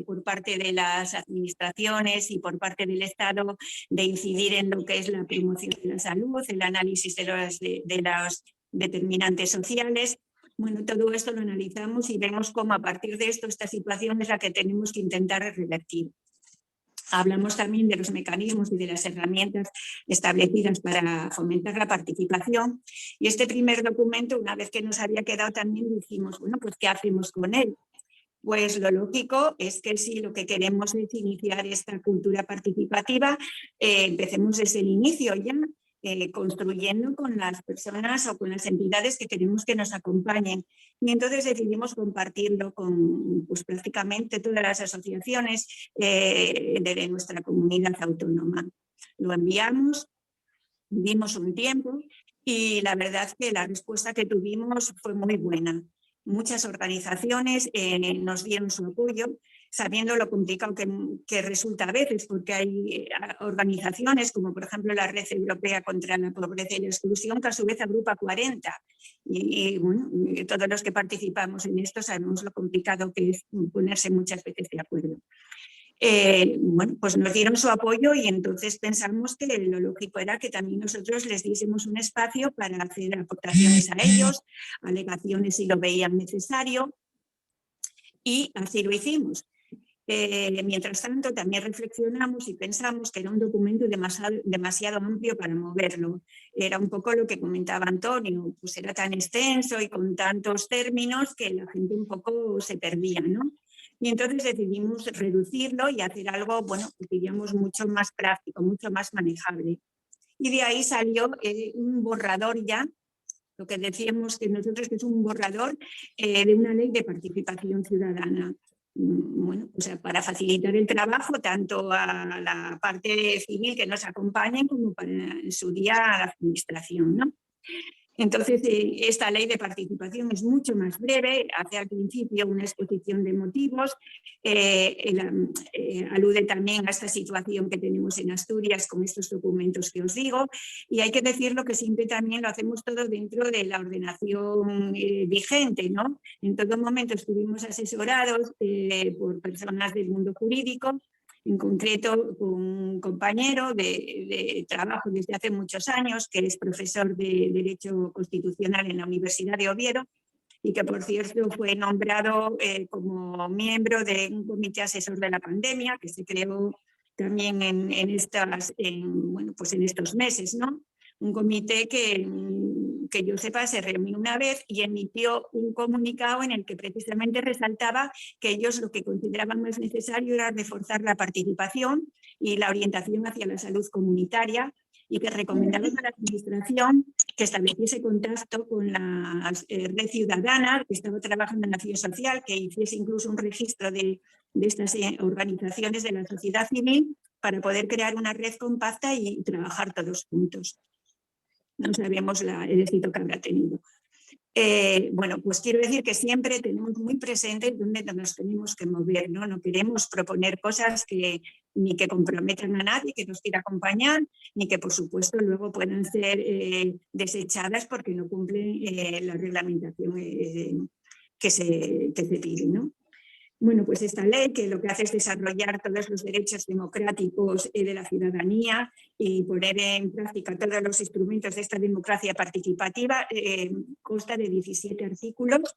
Speaker 11: por parte de las administraciones y por parte del Estado de incidir en lo que es la promoción de la salud, el análisis de los determinantes sociales. Bueno, todo esto lo analizamos y vemos cómo a partir de esto esta situación es la que tenemos que intentar revertir. Hablamos también de los mecanismos y de las herramientas establecidas para fomentar la participación y este primer documento, una vez que nos había quedado también dijimos, bueno, pues ¿qué hacemos con él? Pues lo lógico es que si lo que queremos es iniciar esta cultura participativa, empecemos desde el inicio ya, construyendo con las personas o con las entidades que queremos que nos acompañen. Y entonces decidimos compartirlo con pues, prácticamente todas las asociaciones de nuestra comunidad autónoma. Lo enviamos, dimos un tiempo y la verdad que la respuesta que tuvimos fue muy buena. Muchas organizaciones nos dieron su apoyo, sabiendo lo complicado que resulta a veces, porque hay organizaciones como por ejemplo la Red Europea contra la Pobreza y la Exclusión, que a su vez agrupa 40. Y bueno, todos los que participamos en esto sabemos lo complicado que es ponerse muchas veces de acuerdo. Bueno, pues nos dieron su apoyo y entonces pensamos que lo lógico era que también nosotros les diésemos un espacio para hacer aportaciones a ellos, alegaciones si lo veían necesario y así lo hicimos. Mientras tanto, también reflexionamos y pensamos que era un documento demasiado amplio para moverlo. Era un poco lo que comentaba Antonio, pues era tan extenso y con tantos términos que la gente un poco se perdía, ¿no? Y entonces decidimos reducirlo y hacer algo, bueno, diríamos mucho más práctico, mucho más manejable. Y de ahí salió un borrador ya, lo que decíamos que nosotros que es un borrador de una ley de participación ciudadana. Bueno, o sea, para facilitar el trabajo tanto a la parte civil que nos acompañen como para en su día a la administración, ¿no? Entonces, esta ley de participación es mucho más breve, hace al principio una exposición de motivos, alude también a esta situación que tenemos en Asturias con estos documentos que os digo, y hay que decirlo que siempre también lo hacemos todo dentro de la ordenación vigente, ¿no? En todo momento estuvimos asesorados por personas del mundo jurídico, en concreto con un compañero de trabajo desde hace muchos años, que es profesor de Derecho Constitucional en la Universidad de Oviedo y que, por cierto, fue nombrado como miembro de un comité asesor de la pandemia que se creó también en estos meses, ¿no? Un comité que yo sepa se reunió una vez y emitió un comunicado en el que precisamente resaltaba que ellos lo que consideraban más necesario era reforzar la participación y la orientación hacia la salud comunitaria y que recomendaban a la administración que estableciese contacto con la red ciudadana que estaba trabajando en acción social, que hiciese incluso un registro de estas organizaciones de la sociedad civil para poder crear una red compacta y trabajar todos juntos. No sabemos el éxito que habrá tenido. Bueno, pues quiero decir que siempre tenemos muy presente dónde nos tenemos que mover, ¿no? No queremos proponer cosas ni que comprometan a nadie que nos quiera acompañar, ni que por supuesto luego puedan ser desechadas porque no cumplen la reglamentación que se pide, ¿no? Bueno, pues esta ley que lo que hace es desarrollar todos los derechos democráticos de la ciudadanía y poner en práctica todos los instrumentos de esta democracia participativa, consta de 17 artículos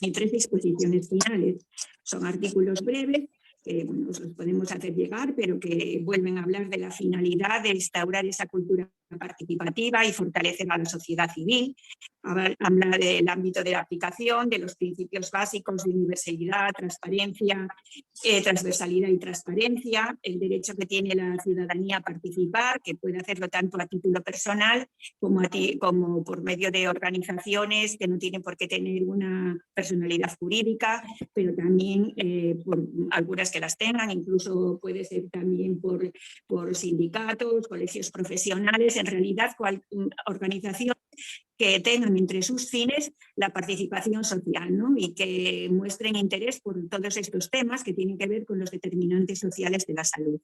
Speaker 11: y 3 disposiciones finales. Son artículos breves que bueno, os los podemos hacer llegar, pero que vuelven a hablar de la finalidad de instaurar esa cultura participativa y fortalecer a la sociedad civil. Habla del ámbito de la aplicación, de los principios básicos de universalidad, transparencia, transversalidad y transparencia, el derecho que tiene la ciudadanía a participar, que puede hacerlo tanto a título personal como por medio de organizaciones que no tienen por qué tener una personalidad jurídica, pero también por algunas que las tengan, incluso puede ser también por sindicatos, colegios profesionales, en realidad organizaciones que tengan entre sus fines la participación social, ¿no? Y que muestren interés por todos estos temas que tienen que ver con los determinantes sociales de la salud.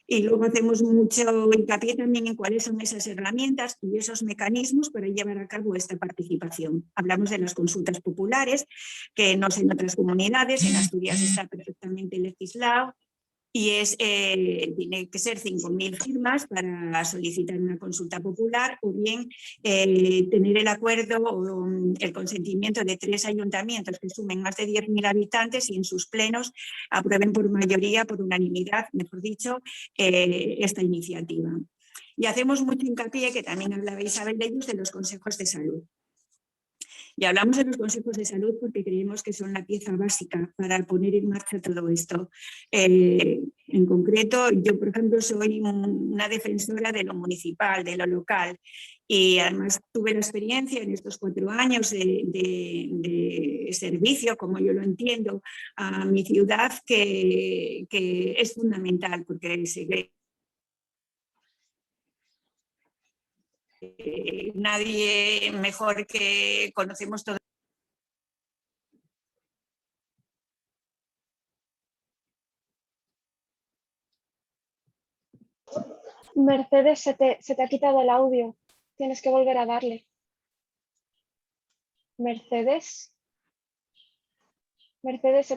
Speaker 11: Y luego hacemos mucho hincapié también en cuáles son esas herramientas y esos mecanismos para llevar a cabo esta participación. Hablamos de las consultas populares, que no sé en otras comunidades, en Asturias está perfectamente legislado, y tiene que ser 5.000 firmas para solicitar una consulta popular o bien tener el acuerdo o el consentimiento de 3 ayuntamientos que sumen más de 10.000 habitantes y en sus plenos aprueben por mayoría, por unanimidad, mejor dicho, esta iniciativa. Y hacemos mucho hincapié, que también hablaba Isabel de ellos, de los consejos de salud. Y hablamos de los consejos de salud porque creemos que son la pieza básica para poner en marcha todo esto. En concreto, yo, por ejemplo, soy una defensora de lo municipal, de lo local, y además tuve la experiencia en estos 4 años de servicio, como yo lo entiendo, a mi ciudad, que es fundamental porque nadie mejor que conocemos todo.
Speaker 1: Mercedes, se te ha quitado el audio. Tienes que volver a darle. Mercedes. Mercedes, se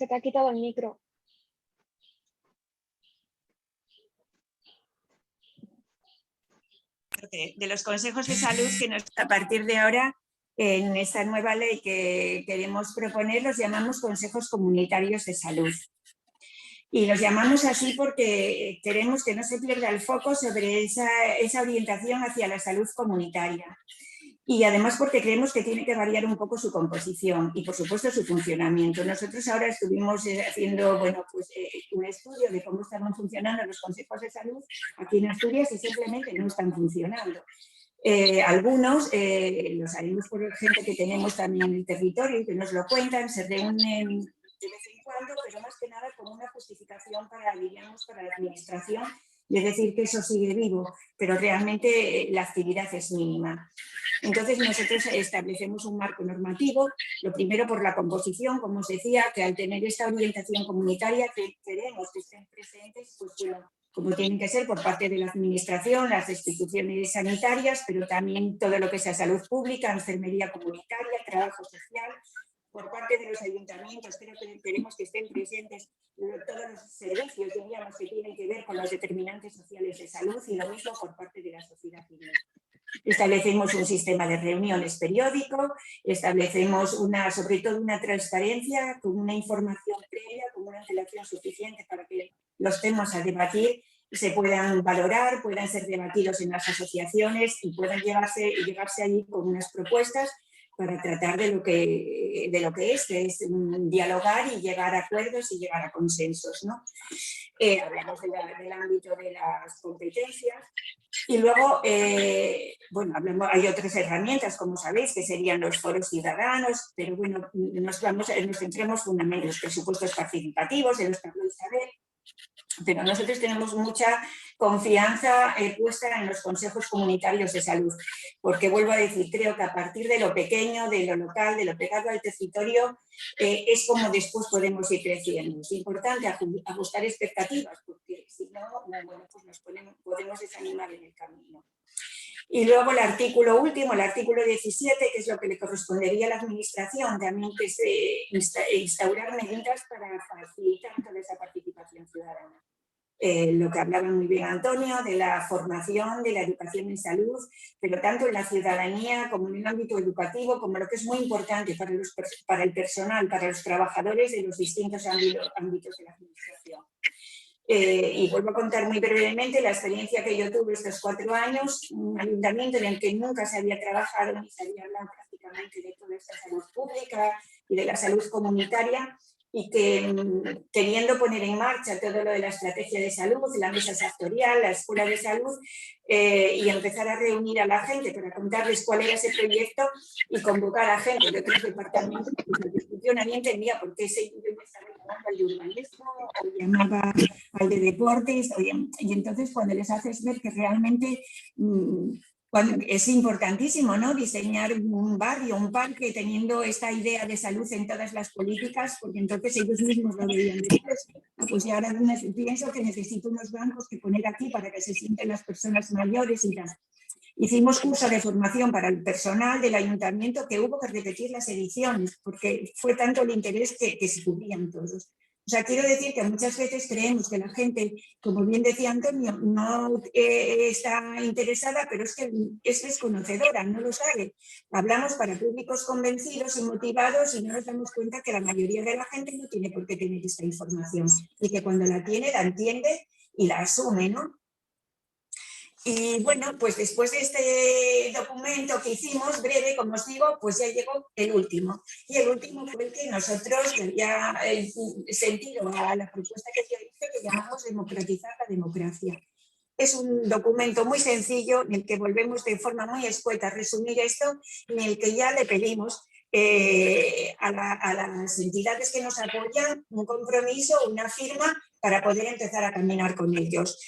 Speaker 1: te ha quitado el micro.
Speaker 11: De los consejos de salud que a partir de ahora, en esta nueva ley que queremos proponer, los llamamos consejos comunitarios de salud. Y los llamamos así porque queremos que no se pierda el foco sobre esa orientación hacia la salud comunitaria. Y además porque creemos que tiene que variar un poco su composición y, por supuesto, su funcionamiento. Nosotros ahora estuvimos haciendo un estudio de cómo estaban funcionando los consejos de salud aquí en Asturias y simplemente no están funcionando. Algunos los haremos por gente que tenemos también en el territorio y que nos lo cuentan, se reúnen de vez en cuando, pero más que nada con una justificación para la administración, y es decir, que eso sigue vivo, pero realmente la actividad es mínima. Entonces nosotros establecemos un marco normativo, lo primero por la composición, como os decía, que al tener esta orientación comunitaria que queremos que estén presentes, pues bueno, como tienen que ser por parte de la administración, las instituciones sanitarias, pero también todo lo que sea salud pública, enfermería comunitaria, trabajo social. Por parte de los ayuntamientos, creo que queremos que estén presentes todos los servicios, diríamos, que tienen que ver con los determinantes sociales de salud, y lo mismo por parte de la sociedad civil. Establecemos un sistema de reuniones periódico, establecemos sobre todo una transparencia con una información previa, con una antelación suficiente para que los temas a debatir se puedan valorar, puedan ser debatidos en las asociaciones y puedan llegarse allí con unas propuestas para tratar de lo que es dialogar y llegar a acuerdos y llegar a consensos, ¿no? Hablamos del ámbito de las competencias y luego, hay otras herramientas, como sabéis, que serían los foros ciudadanos, pero bueno, nos centremos fundamentalmente en los presupuestos participativos, en los que habláis saber. Pero nosotros tenemos mucha confianza puesta en los consejos comunitarios de salud, porque vuelvo a decir, creo que a partir de lo pequeño, de lo local, de lo pegado al territorio, es como después podemos ir creciendo. Es importante ajustar expectativas, porque si no, pues podemos desanimar en el camino. Y luego el artículo último, el artículo 17, que es lo que le correspondería a la administración, también que es instaurar medidas para facilitar toda esa participación ciudadana. lo que hablaba muy bien Antonio, de la formación, de la educación en salud, pero tanto en la ciudadanía como en el ámbito educativo, como lo que es muy importante para el personal, para los trabajadores de los distintos ámbitos de la administración. Y vuelvo a contar muy brevemente la experiencia que yo tuve estos 4 años, un ayuntamiento en el que nunca se había trabajado ni se había hablado prácticamente de toda esta salud pública y de la salud comunitaria, y que queriendo poner en marcha todo lo de la estrategia de salud, la mesa sectorial, la escuela de salud, y empezar a reunir a la gente para contarles cuál era ese proyecto y convocar a gente de otros departamentos, pues al principio nadie entendía por qué ese yo me estaba llamando al de urbanismo o llamaba al de deportes, y entonces cuando les haces ver que realmente es importantísimo, ¿no?, diseñar un barrio, un parque, teniendo esta idea de salud en todas las políticas, porque entonces ellos mismos lo veían después. Pues ya ahora pienso que necesito unos bancos que poner aquí para que se sienten las personas mayores y tal. Hicimos curso de formación para el personal del ayuntamiento que hubo que repetir las ediciones, porque fue tanto el interés que se cubrían todos. O sea, quiero decir que muchas veces creemos que la gente, como bien decía Antonio, no está interesada, pero es que es desconocedora, no lo sabe. Hablamos para públicos convencidos y motivados y no nos damos cuenta que la mayoría de la gente no tiene por qué tener esta información y que cuando la tiene, la entiende y la asume, ¿no? Y bueno, pues después de este documento que hicimos, breve, como os digo, pues ya llegó el último. Y el último fue el que nosotros ya sentido a la propuesta que yo hice, que llamamos democratizar la democracia. Es un documento muy sencillo en el que volvemos de forma muy escueta a resumir esto, en el que ya le pedimos a las entidades que nos apoyan un compromiso, una firma para poder empezar a caminar con ellos.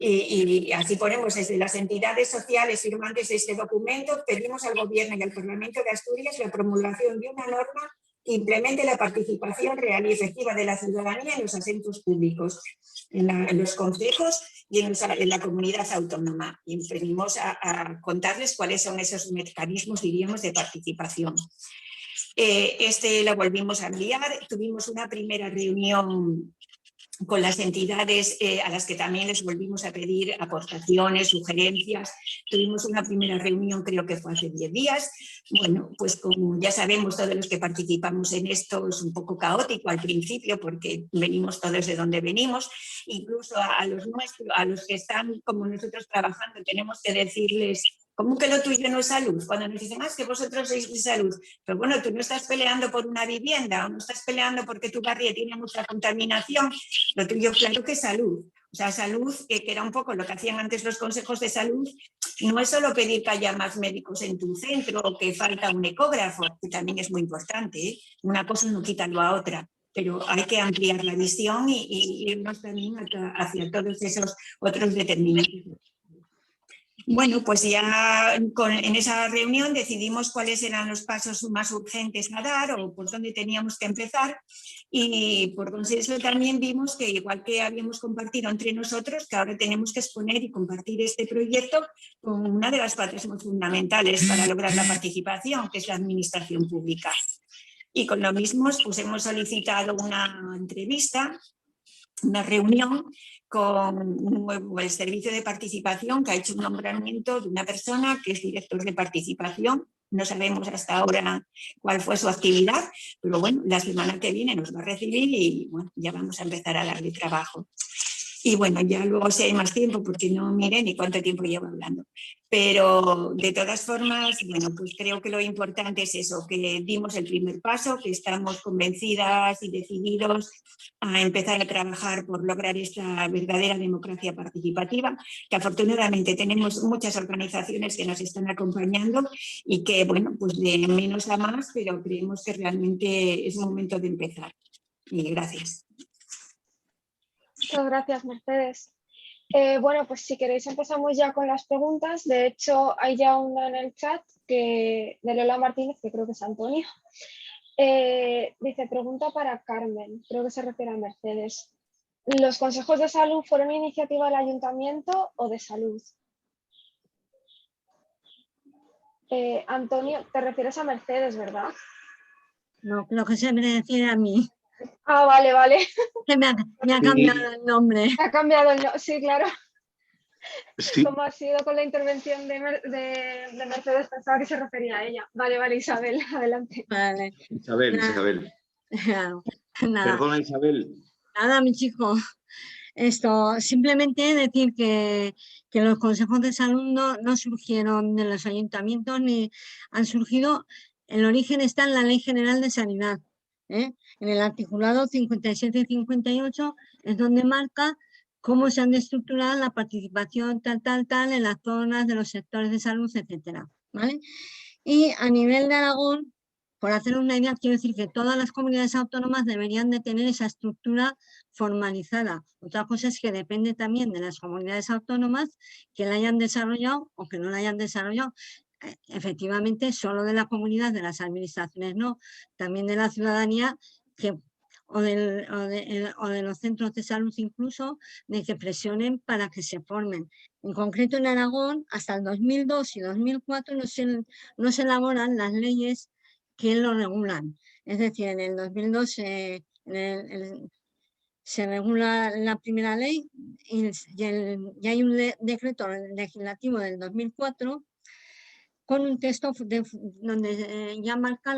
Speaker 11: Y así ponemos desde las entidades sociales firmantes de este documento, pedimos al Gobierno y al Parlamento de Asturias la promulgación de una norma que implemente la participación real y efectiva de la ciudadanía en los asuntos públicos, en los consejos y en la comunidad autónoma. Y venimos a contarles cuáles son esos mecanismos, diríamos, de participación. Este lo volvimos a enviar, tuvimos una primera reunión con las entidades a las que también les volvimos a pedir aportaciones, sugerencias. Tuvimos una primera reunión, creo que fue hace 10 días. Bueno, pues como ya sabemos todos los que participamos en esto, es un poco caótico al principio porque venimos todos de donde venimos. Incluso a los nuestros, a los que están como nosotros trabajando, tenemos que decirles: ¿cómo que lo tuyo no es salud? Cuando nos dicen, que vosotros sois de salud. Pero bueno, tú no estás peleando por una vivienda o no estás peleando porque tu barrio tiene mucha contaminación. Lo tuyo claro que es salud. O sea, salud, que era un poco lo que hacían antes los consejos de salud, no es solo pedir que haya más médicos en tu centro o que falta un ecógrafo, que también es muy importante, ¿eh? Una cosa no quita la otra. Pero hay que ampliar la visión y irnos también hacia todos esos otros determinantes. Bueno, pues ya en esa reunión decidimos cuáles eran los pasos más urgentes a dar o por dónde teníamos que empezar, y por consenso también vimos que, igual que habíamos compartido entre nosotros, que ahora tenemos que exponer y compartir este proyecto con una de las partes muy fundamentales para lograr la participación, que es la administración pública. Y con lo mismo pues hemos solicitado una entrevista, una reunión con el servicio de participación, que ha hecho un nombramiento de una persona que es director de participación. No sabemos hasta ahora cuál fue su actividad, pero bueno, la semana que viene nos va a recibir y bueno, ya vamos a empezar a darle trabajo. Y bueno, ya luego si hay más tiempo, porque no miré ni cuánto tiempo llevo hablando. Pero de todas formas, bueno, pues creo que lo importante es eso, que dimos el primer paso, que estamos convencidas y decididos a empezar a trabajar por lograr esta verdadera democracia participativa, que afortunadamente tenemos muchas organizaciones que nos están acompañando y que, bueno, pues de menos a más, pero creemos que realmente es momento de empezar. Y gracias.
Speaker 1: Muchas gracias, Mercedes. Bueno, pues si queréis empezamos ya con las preguntas. De hecho, hay ya una en el chat de Lola Martínez, que creo que es Antonio. Dice, pregunta para Carmen, creo que se refiere a Mercedes. ¿Los consejos de salud fueron iniciativa del ayuntamiento o de salud? Antonio, te refieres a Mercedes, ¿verdad?
Speaker 3: No, creo que se me refiere a mí.
Speaker 1: Ah, vale, vale.
Speaker 3: Que me ha cambiado el nombre.
Speaker 1: Ha cambiado el nombre, sí, claro.
Speaker 5: Sí,
Speaker 1: Como ha sido con la intervención de Mercedes, pensaba que se refería a ella. Vale, vale, Isabel, adelante.
Speaker 3: Vale.
Speaker 5: Isabel.
Speaker 3: Nada.
Speaker 5: Perdona, Isabel.
Speaker 3: Nada, mi chico. Esto, simplemente decir que los consejos de salud no surgieron de los ayuntamientos ni han surgido, el origen está en la Ley General de Sanidad. En el articulado 57 y 58 es donde marca cómo se han estructurado la participación tal en las zonas de los sectores de salud, etcétera, ¿vale? Y a nivel de Aragón, por hacer una idea, quiero decir que todas las comunidades autónomas deberían de tener esa estructura formalizada. Otra cosa es que depende también de las comunidades autónomas que la hayan desarrollado o que no la hayan desarrollado. Efectivamente, solo de la comunidad, de las administraciones no, también de la ciudadanía o de los centros de salud incluso, de que presionen para que se formen. En concreto en Aragón, hasta el 2002 y 2004 no se elaboran las leyes que lo regulan. Es decir, en el 2002 se regula la primera ley y hay un decreto legislativo del 2004 con un texto donde ya marca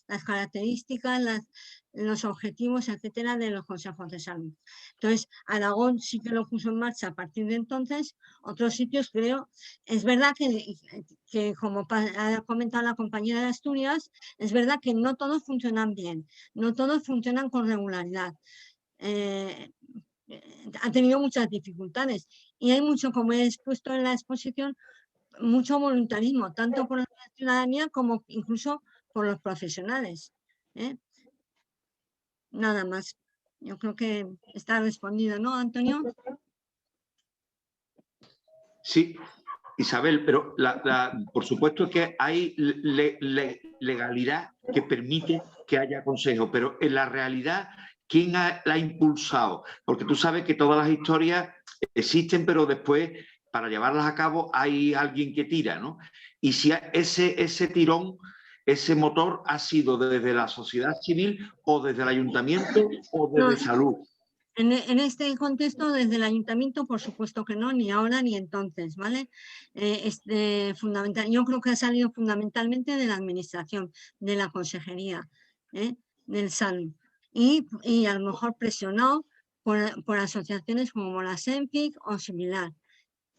Speaker 3: las características, los objetivos, etcétera, de los consejos de salud. Entonces, Aragón sí que lo puso en marcha a partir de entonces. Otros sitios, creo, es verdad que como ha comentado la compañera de Asturias, es verdad que no todos funcionan bien, no todos funcionan con regularidad. Ha tenido muchas dificultades y hay mucho, como he expuesto en la exposición, mucho voluntarismo, tanto por la ciudadanía como incluso por los profesionales. Nada más. Yo creo que está respondido, ¿no, Antonio?
Speaker 5: Sí, Isabel, pero por supuesto que hay legalidad que permite que haya consejo, pero en la realidad, ¿quién la ha impulsado? Porque tú sabes que todas las historias existen, pero después, para llevarlas a cabo, hay alguien que tira, ¿no? Y si ese tirón, ese motor ha sido desde la sociedad civil o desde el ayuntamiento o desde salud.
Speaker 3: En este contexto, desde el ayuntamiento, por supuesto que no, ni ahora ni entonces, ¿vale? Fundamental, yo creo que ha salido fundamentalmente de la administración, de la consejería, del salud. Y a lo mejor presionado por asociaciones como la SENFIC o similar.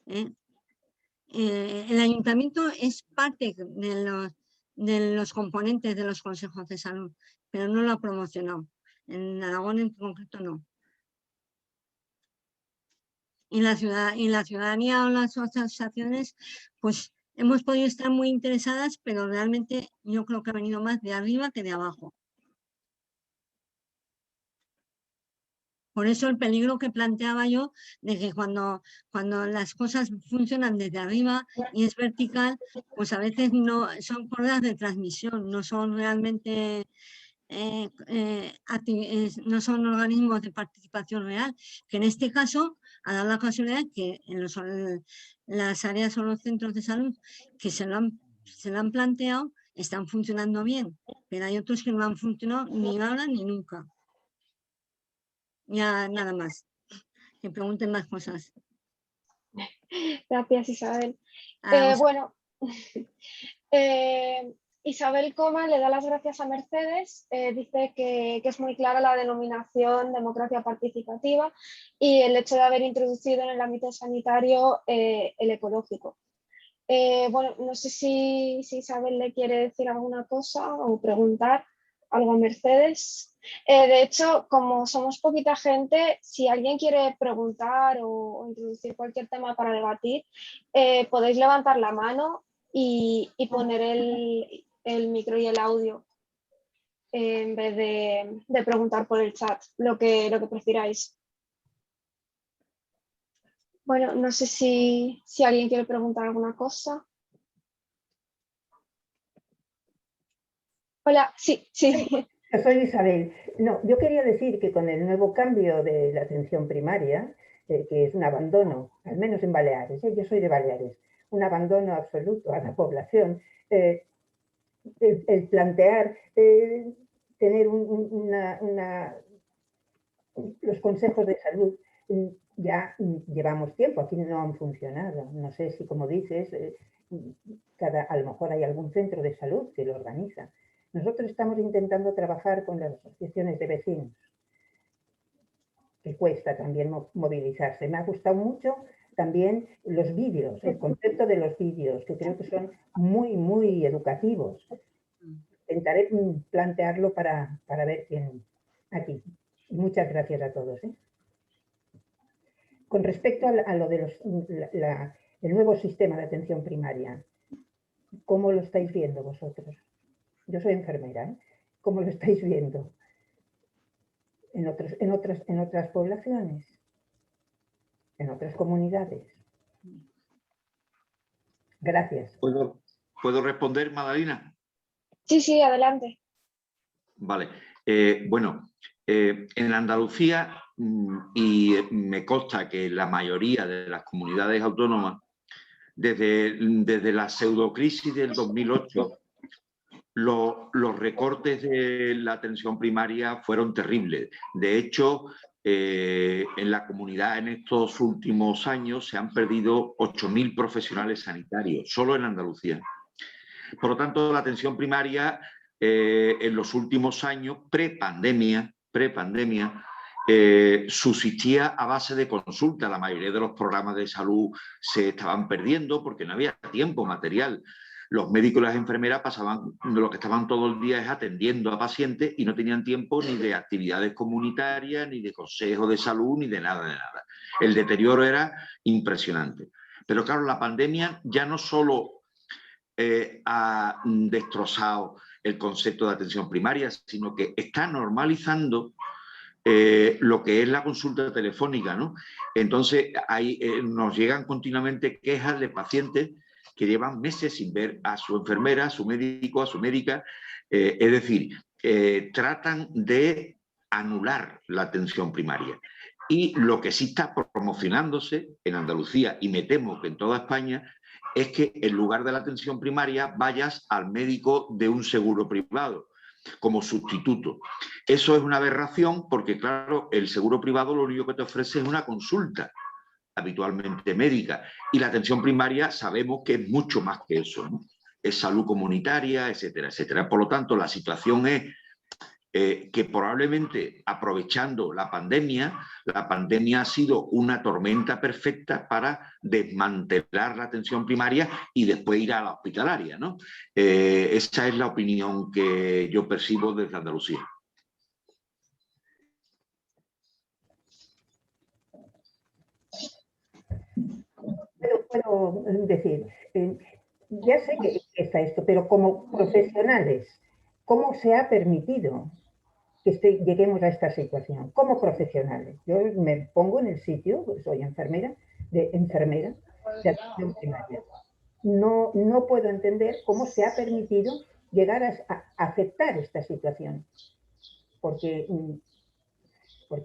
Speaker 3: El ayuntamiento es parte de los componentes de los consejos de salud, pero no lo ha promocionado. En Aragón en concreto no. Y la ciudadanía o las asociaciones, pues hemos podido estar muy interesadas, pero realmente yo creo que ha venido más de arriba que de abajo. Por eso el peligro que planteaba yo de que cuando las cosas funcionan desde arriba y es vertical, pues a veces no son cuerdas de transmisión, no son realmente no son organismos de participación real, que en este caso ha dado la casualidad que en las áreas o los centros de salud que se lo han planteado están funcionando bien, pero hay otros que no han funcionado ni ahora ni nunca. Ya nada más, que pregunten más cosas.
Speaker 1: Gracias, Isabel. Bueno, Isabel Coma le da las gracias a Mercedes, dice que es muy clara la denominación democracia participativa y el hecho de haber introducido en el ámbito sanitario el ecológico. Bueno, no sé si Isabel le quiere decir alguna cosa o preguntar algo a Mercedes. De hecho, como somos poquita gente, si alguien quiere preguntar o introducir cualquier tema para debatir, podéis levantar la mano y poner el micro y el audio en vez de preguntar por el chat, lo que prefiráis. Bueno, no sé si alguien quiere preguntar alguna cosa. Hola, sí.
Speaker 12: Yo soy Isabel. No, yo quería decir que con el nuevo cambio de la atención primaria, que es un abandono, al menos en Baleares, yo soy de Baleares, un abandono absoluto a la población, el plantear tener una los consejos de salud ya llevamos tiempo, aquí no han funcionado. No sé si, como dices, a lo mejor hay algún centro de salud que lo organiza. Nosotros estamos intentando trabajar con las asociaciones de vecinos, que cuesta también movilizarse. Me ha gustado mucho también los vídeos, el concepto de los vídeos, que creo que son muy, muy educativos. Intentaré plantearlo para ver quién aquí. Muchas gracias a todos. Con respecto a lo de el nuevo sistema de atención primaria, ¿cómo lo estáis viendo vosotros? Yo soy enfermera, ¿cómo lo estáis viendo? ¿En otras poblaciones? ¿En otras comunidades? Gracias.
Speaker 5: ¿Puedo responder, Madalena?
Speaker 1: Sí, sí, adelante.
Speaker 5: Vale. Bueno, en Andalucía, y me consta que la mayoría de las comunidades autónomas, desde la pseudocrisis del 2008, los recortes de la atención primaria fueron terribles. De hecho, en la comunidad en estos últimos años se han perdido 8.000 profesionales sanitarios, solo en Andalucía. Por lo tanto, la atención primaria en los últimos años, prepandemia, subsistía a base de consulta. La mayoría de los programas de salud se estaban perdiendo porque no había tiempo material. Los médicos y las enfermeras lo que estaban todo el día es atendiendo a pacientes y no tenían tiempo ni de actividades comunitarias, ni de consejos de salud, ni de nada. El deterioro era impresionante. Pero claro, la pandemia ya no solo ha destrozado el concepto de atención primaria, sino que está normalizando lo que es la consulta telefónica, ¿no? Entonces, nos llegan continuamente quejas de pacientes que llevan meses sin ver a su enfermera, a su médico, a su médica. Es decir, tratan de anular la atención primaria. Y lo que sí está promocionándose en Andalucía, y me temo que en toda España, es que en lugar de la atención primaria vayas al médico de un seguro privado como sustituto. Eso es una aberración porque, claro, el seguro privado lo único que te ofrece es una consulta habitualmente médica, y la atención primaria sabemos que es mucho más que eso, ¿no? Es salud comunitaria, etcétera, etcétera. Por lo tanto, la situación es que probablemente, aprovechando la pandemia ha sido una tormenta perfecta para desmantelar la atención primaria y después ir a la hospitalaria, ¿no? Esa es la opinión que yo percibo desde Andalucía.
Speaker 12: Puedo decir, ya sé que está esto, pero como profesionales, ¿cómo se ha permitido que lleguemos a esta situación? Como profesionales, yo me pongo en el sitio, soy enfermera de atención primaria. No puedo entender cómo se ha permitido llegar a aceptar esta situación, porque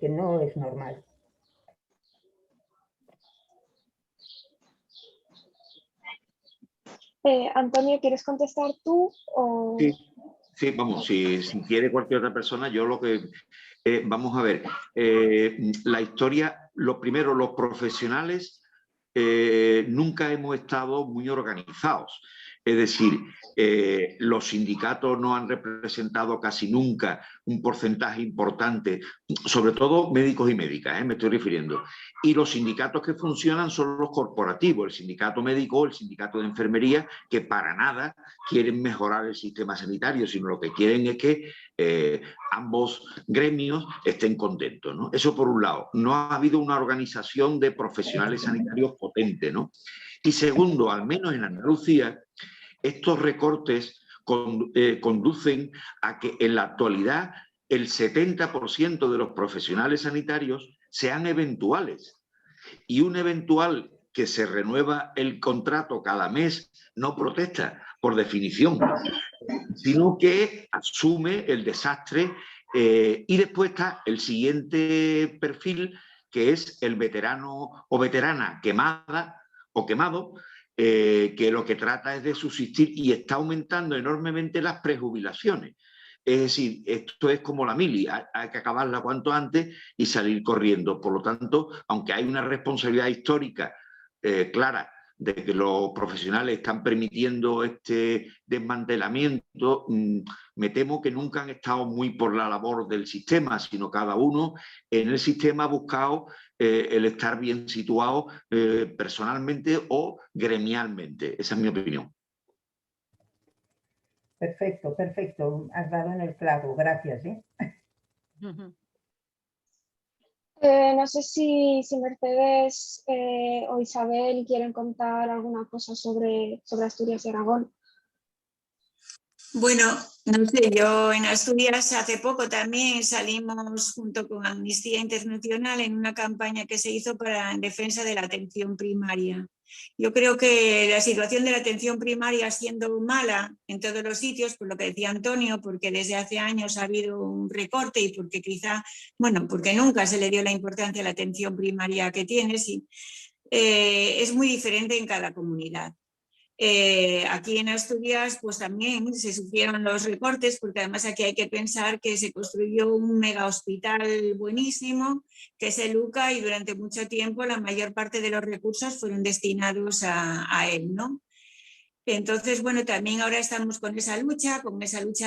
Speaker 12: no es normal.
Speaker 1: Antonio, ¿quieres contestar tú? O...
Speaker 5: Sí, vamos, si quiere cualquier otra persona, yo lo que... vamos a ver, la historia, lo primero, los profesionales nunca hemos estado muy organizados. Es decir, los sindicatos no han representado casi nunca un porcentaje importante, sobre todo médicos y médicas, me estoy refiriendo. Y los sindicatos que funcionan son los corporativos, el sindicato médico, el sindicato de enfermería, que para nada quieren mejorar el sistema sanitario, sino lo que quieren es que ambos gremios estén contentos, ¿no? Eso por un lado. No ha habido una organización de profesionales sanitarios potente, ¿no? Y segundo, al menos en Andalucía, estos recortes conducen a que en la actualidad el 70% de los profesionales sanitarios sean eventuales. Y un eventual que se renueva el contrato cada mes no protesta, por definición, sino que asume el desastre. Y después está el siguiente perfil, que es el veterano o veterana quemada o quemado, que lo que trata es de subsistir, y está aumentando enormemente las prejubilaciones. Es decir, esto es como la mili, hay que acabarla cuanto antes y salir corriendo. Por lo tanto, aunque hay una responsabilidad histórica clara de que los profesionales están permitiendo este desmantelamiento, me temo que nunca han estado muy por la labor del sistema, sino cada uno en el sistema ha buscado el estar bien situado personalmente o gremialmente. Esa es mi opinión.
Speaker 12: Perfecto, perfecto. Has dado en el clavo. Gracias.
Speaker 1: No sé si Mercedes o Isabel quieren contar alguna cosa sobre Asturias y Aragón.
Speaker 11: Bueno, no sé, yo en Asturias hace poco también salimos junto con Amnistía Internacional en una campaña que se hizo en defensa de la atención primaria. Yo creo que la situación de la atención primaria siendo mala en todos los sitios, por lo que decía Antonio, porque desde hace años ha habido un recorte y porque quizá, bueno, porque nunca se le dio la importancia a la atención primaria que tiene, sí, es muy diferente en cada comunidad. Aquí en Asturias pues también se sufrieron los recortes, porque además aquí hay que pensar que se construyó un mega hospital buenísimo, que es el UCA, y durante mucho tiempo la mayor parte de los recursos fueron destinados a él, ¿no? Entonces, bueno, también ahora estamos con esa lucha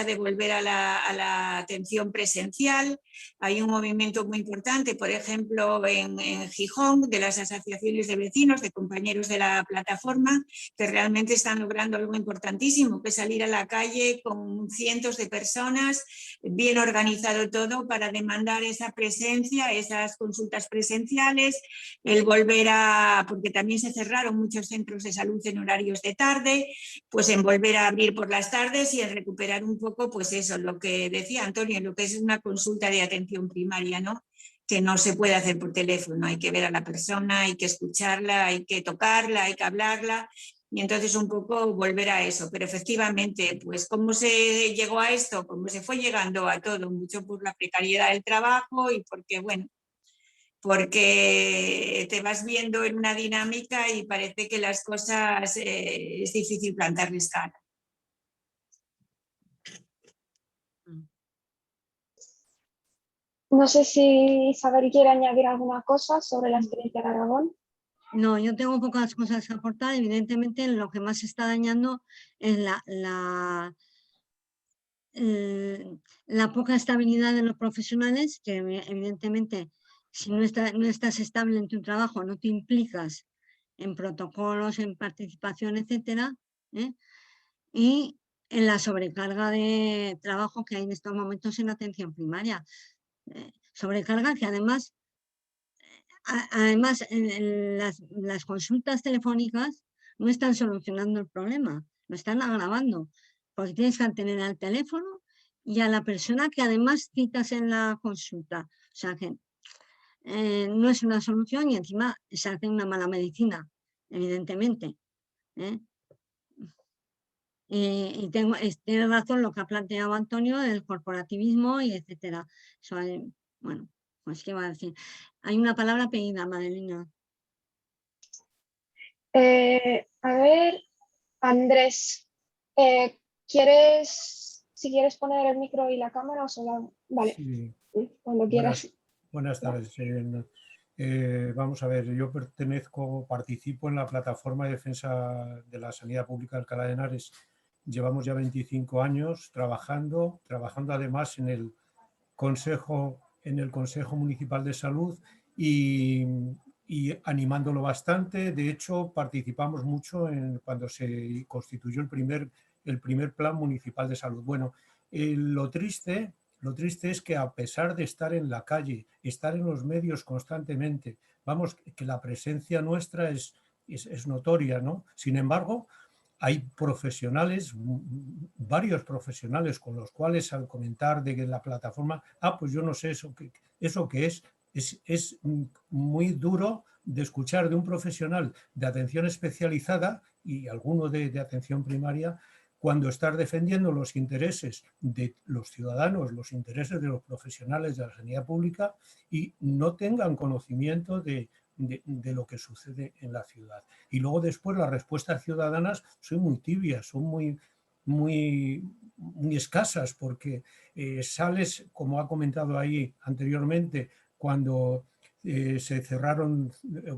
Speaker 11: de volver a la atención presencial. Hay un movimiento muy importante, por ejemplo, en Gijón, de las asociaciones de vecinos, de compañeros de la plataforma, que realmente están logrando algo importantísimo, que es salir a la calle con cientos de personas, bien organizado todo para demandar esa presencia, esas consultas presenciales, el volver porque también se cerraron muchos centros de salud en horarios de tarde, pues en volver a abrir por las tardes y en recuperar un poco, pues eso, lo que decía Antonio, lo que es una consulta de atención primaria, ¿no? Que no se puede hacer por teléfono, hay que ver a la persona, hay que escucharla, hay que tocarla, hay que hablarla, y entonces un poco volver a eso. Pero efectivamente, pues cómo se llegó a esto, cómo se fue llegando a todo, mucho por la precariedad del trabajo y porque, bueno, porque te vas viendo en una dinámica y parece que las cosas es difícil plantarles cara.
Speaker 1: No sé si Isabel quiere añadir alguna cosa sobre la experiencia de Aragón.
Speaker 3: No, yo tengo pocas cosas que aportar. Evidentemente, lo que más se está dañando es la poca estabilidad de los profesionales, que evidentemente, si no estás estable en tu trabajo, no te implicas en protocolos, en participación, etcétera, y en la sobrecarga de trabajo que hay en estos momentos en atención primaria. Sobrecarga que además las consultas telefónicas no están solucionando el problema, lo están agravando, porque tienes que tener al teléfono y a la persona que además citas en la consulta. O sea que no es una solución y encima se hace una mala medicina, evidentemente. Y tiene razón lo que ha planteado Antonio del corporativismo y etcétera. Eso bueno, pues qué va a decir. Hay una palabra pedida, Madelina.
Speaker 1: A ver, Andrés, si quieres poner el micro y la cámara o solo... Vale,
Speaker 13: sí.
Speaker 1: Cuando quieras.
Speaker 13: Buenas tardes. Vamos a ver, yo participo en la plataforma de defensa de la sanidad pública de Alcalá de Henares. Llevamos ya 25 años trabajando además en el Consejo Municipal de Salud y animándolo bastante. De hecho, participamos mucho cuando se constituyó el primer Plan Municipal de Salud. Bueno, lo triste es que a pesar de estar en la calle, estar en los medios constantemente, vamos, que la presencia nuestra es notoria, ¿no? Sin embargo, hay profesionales, varios profesionales con los cuales al comentar de la plataforma, pues yo no sé eso que es muy duro de escuchar de un profesional de atención especializada y alguno de atención primaria, cuando estás defendiendo los intereses de los ciudadanos, los intereses de los profesionales de la sanidad pública y no tengan conocimiento de lo que sucede en la ciudad. Y luego después las respuestas ciudadanas son muy tibias, son muy muy escasas, porque sales, como ha comentado ahí anteriormente, cuando se cerraron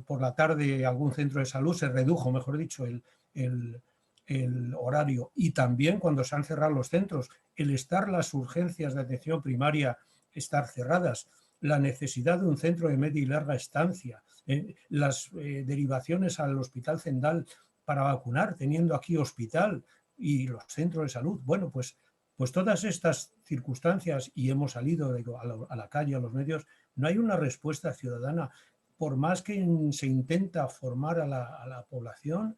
Speaker 13: por la tarde algún centro de salud, se redujo, mejor dicho, el horario, y también cuando se han cerrado los centros, el estar las urgencias de atención primaria estar cerradas, la necesidad de un centro de media y larga estancia, las derivaciones al Hospital Zendal para vacunar, teniendo aquí hospital y los centros de salud. Bueno, pues todas estas circunstancias, y hemos salido a la calle, a los medios, no hay una respuesta ciudadana. Por más que se intenta formar a la población,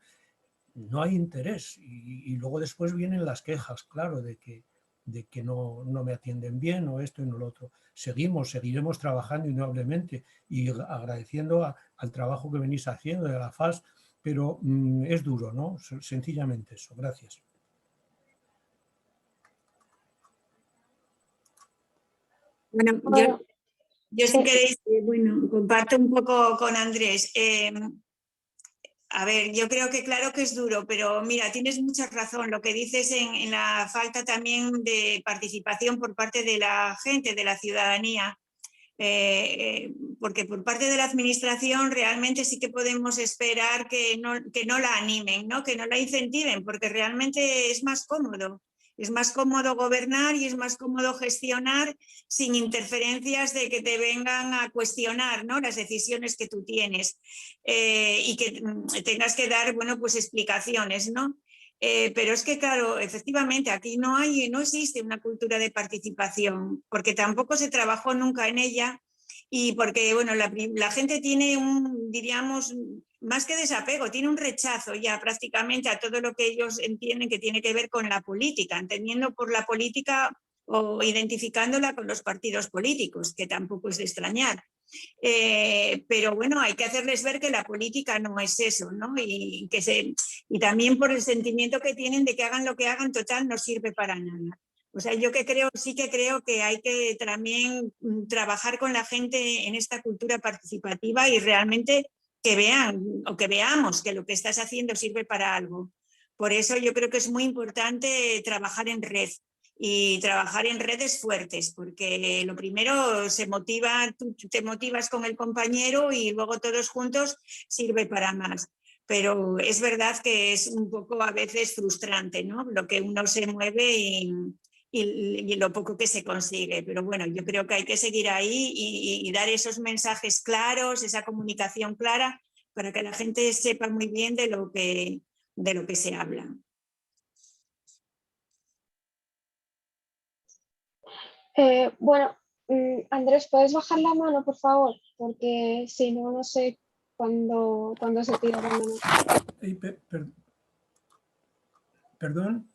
Speaker 13: no hay interés. Y luego después vienen las quejas, claro, de que no me atienden bien o esto y no lo otro. Seguiremos trabajando indudablemente y agradeciendo al trabajo que venís haciendo de la FAS, pero es duro, ¿no? Sencillamente eso. Gracias.
Speaker 11: Bueno, yo si queréis, bueno, comparto un poco con Andrés. A ver, yo creo que claro que es duro, pero mira, tienes mucha razón. Lo que dices en la falta también de participación por parte de la gente, de la ciudadanía. Porque por parte de la administración realmente sí que podemos esperar que no la animen, ¿no? Que no la incentiven, porque realmente es más cómodo. Es más cómodo gobernar y es más cómodo gestionar sin interferencias de que te vengan a cuestionar, ¿no? Las decisiones que tú tienes y que tengas que dar, bueno, pues explicaciones, ¿no? Pero es que, claro, efectivamente, aquí no existe una cultura de participación, porque tampoco se trabajó nunca en ella y porque, bueno, la gente tiene diríamos, más que desapego, tiene un rechazo ya prácticamente a todo lo que ellos entienden que tiene que ver con la política, entendiendo por la política o identificándola con los partidos políticos, que tampoco es de extrañar. Pero bueno, hay que hacerles ver que la política no es eso, ¿no? Y también por el sentimiento que tienen de que hagan lo que hagan, total, no sirve para nada. O sea, yo sí que creo que hay que también trabajar con la gente en esta cultura participativa y realmente que vean o que veamos que lo que estás haciendo sirve para algo. Por eso yo creo que es muy importante trabajar en red. Y trabajar en redes fuertes, porque lo primero tú te motivas con el compañero y luego todos juntos sirve para más. Pero es verdad que es un poco a veces frustrante, ¿no? Lo que uno se mueve y lo poco que se consigue. Pero bueno, yo creo que hay que seguir ahí y dar esos mensajes claros, esa comunicación clara, para que la gente sepa muy bien de lo que se habla.
Speaker 1: Bueno, Andrés, ¿puedes bajar la mano, por favor? Porque si no, no sé cuándo se tira la mano.
Speaker 13: ¿Perdón?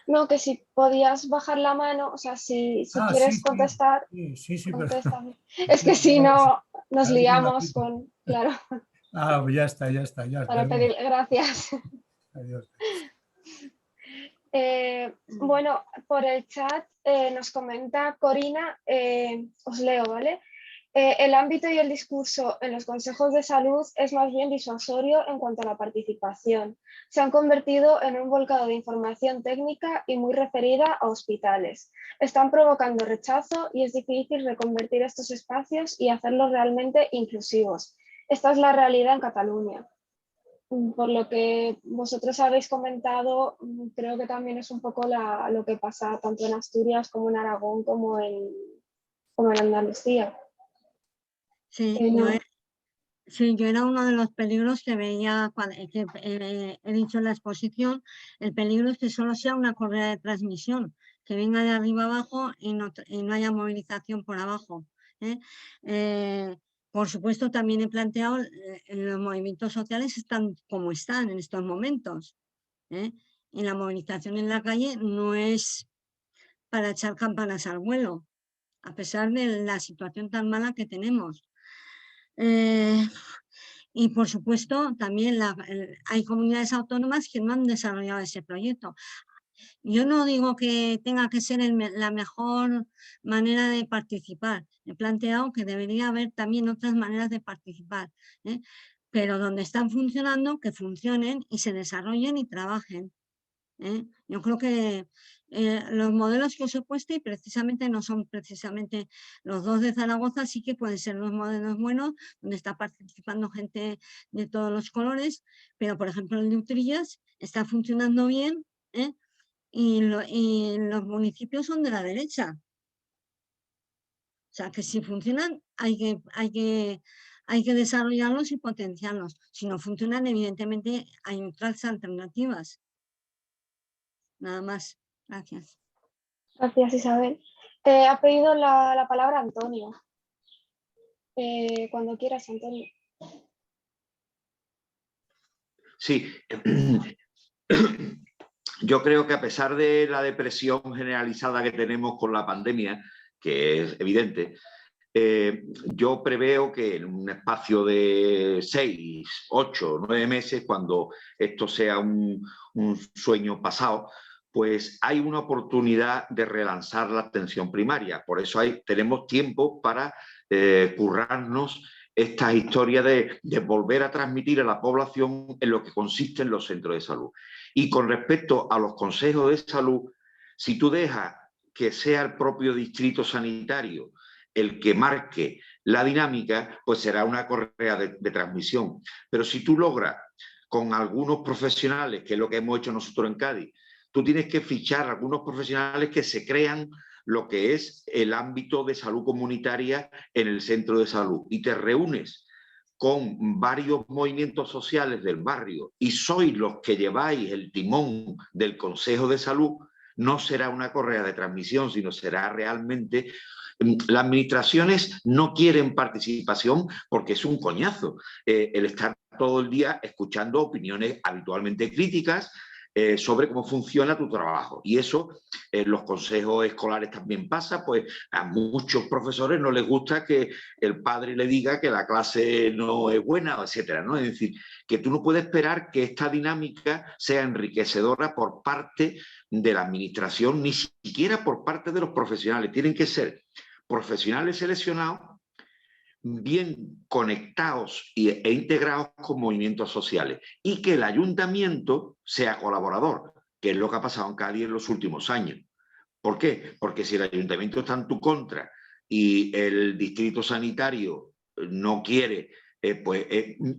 Speaker 1: No, que si podías bajar la mano, o sea, si quieres contestar,
Speaker 13: sí,
Speaker 1: contéstame. Es que si no, nos liamos con... Claro.
Speaker 13: Ah, ya está.
Speaker 1: Para pedir gracias.
Speaker 13: Adiós.
Speaker 1: Bueno, por el chat nos comenta Corina, os leo, ¿vale? El ámbito y el discurso en los consejos de salud es más bien disuasorio en cuanto a la participación. Se han convertido en un volcado de información técnica y muy referida a hospitales. Están provocando rechazo y es difícil reconvertir estos espacios y hacerlos realmente inclusivos. Esta es la realidad en Cataluña. Por lo que vosotros habéis comentado, creo que también es un poco lo que pasa tanto en Asturias como en Aragón como en Andalucía.
Speaker 3: Sí, yo era uno de los peligros que veía, que he dicho en la exposición. El peligro es que solo sea una correa de transmisión, que venga de arriba abajo y no haya movilización por abajo. Por supuesto, también he planteado los movimientos sociales están como están en estos momentos. Y la movilización en la calle no es para echar campanas al vuelo, a pesar de la situación tan mala que tenemos. Y por supuesto, también hay comunidades autónomas que no han desarrollado ese proyecto. Yo no digo que tenga que ser la mejor manera de participar. He planteado que debería haber también otras maneras de participar, pero donde están funcionando, que funcionen y se desarrollen y trabajen. Yo creo que los modelos que os he puesto, y precisamente no son precisamente los dos de Zaragoza, sí que pueden ser los modelos buenos, donde está participando gente de todos los colores, pero por ejemplo el de Utrillas está funcionando bien, ¿eh? Y los municipios son de la derecha. O sea, que si funcionan hay que desarrollarlos y potenciarlos. Si no funcionan, evidentemente hay otras alternativas. Nada más. Gracias.
Speaker 1: Gracias, Isabel. Ha pedido la palabra Antonio. Cuando quieras, Antonio.
Speaker 5: Sí. Yo creo que a pesar de la depresión generalizada que tenemos con la pandemia, que es evidente, yo preveo que en un espacio de 6, 8, 9 meses, cuando esto sea un sueño pasado, pues hay una oportunidad de relanzar la atención primaria. Por eso tenemos tiempo para currarnos esta historia de volver a transmitir a la población en lo que consisten los centros de salud. Y con respecto a los consejos de salud, si tú dejas que sea el propio distrito sanitario el que marque la dinámica, pues será una correa de transmisión. Pero si tú logras con algunos profesionales, que es lo que hemos hecho nosotros en Cádiz, tú tienes que fichar a algunos profesionales que se crean lo que es el ámbito de salud comunitaria en el centro de salud, y te reúnes con varios movimientos sociales del barrio y sois los que lleváis el timón del Consejo de Salud, no será una correa de transmisión, sino será realmente... Las administraciones no quieren participación porque es un coñazo el estar todo el día escuchando opiniones habitualmente críticas sobre cómo funciona tu trabajo. Y eso en los consejos escolares también pasa, pues a muchos profesores no les gusta que el padre le diga que la clase no es buena, etcétera, ¿no? Es decir, que tú no puedes esperar que esta dinámica sea enriquecedora por parte de la administración, ni siquiera por parte de los profesionales. Tienen que ser profesionales seleccionados, bien conectados e integrados con movimientos sociales, y que el ayuntamiento sea colaborador, que es lo que ha pasado en Cádiz en los últimos años. ¿Por qué? Porque si el ayuntamiento está en tu contra y el distrito sanitario no quiere,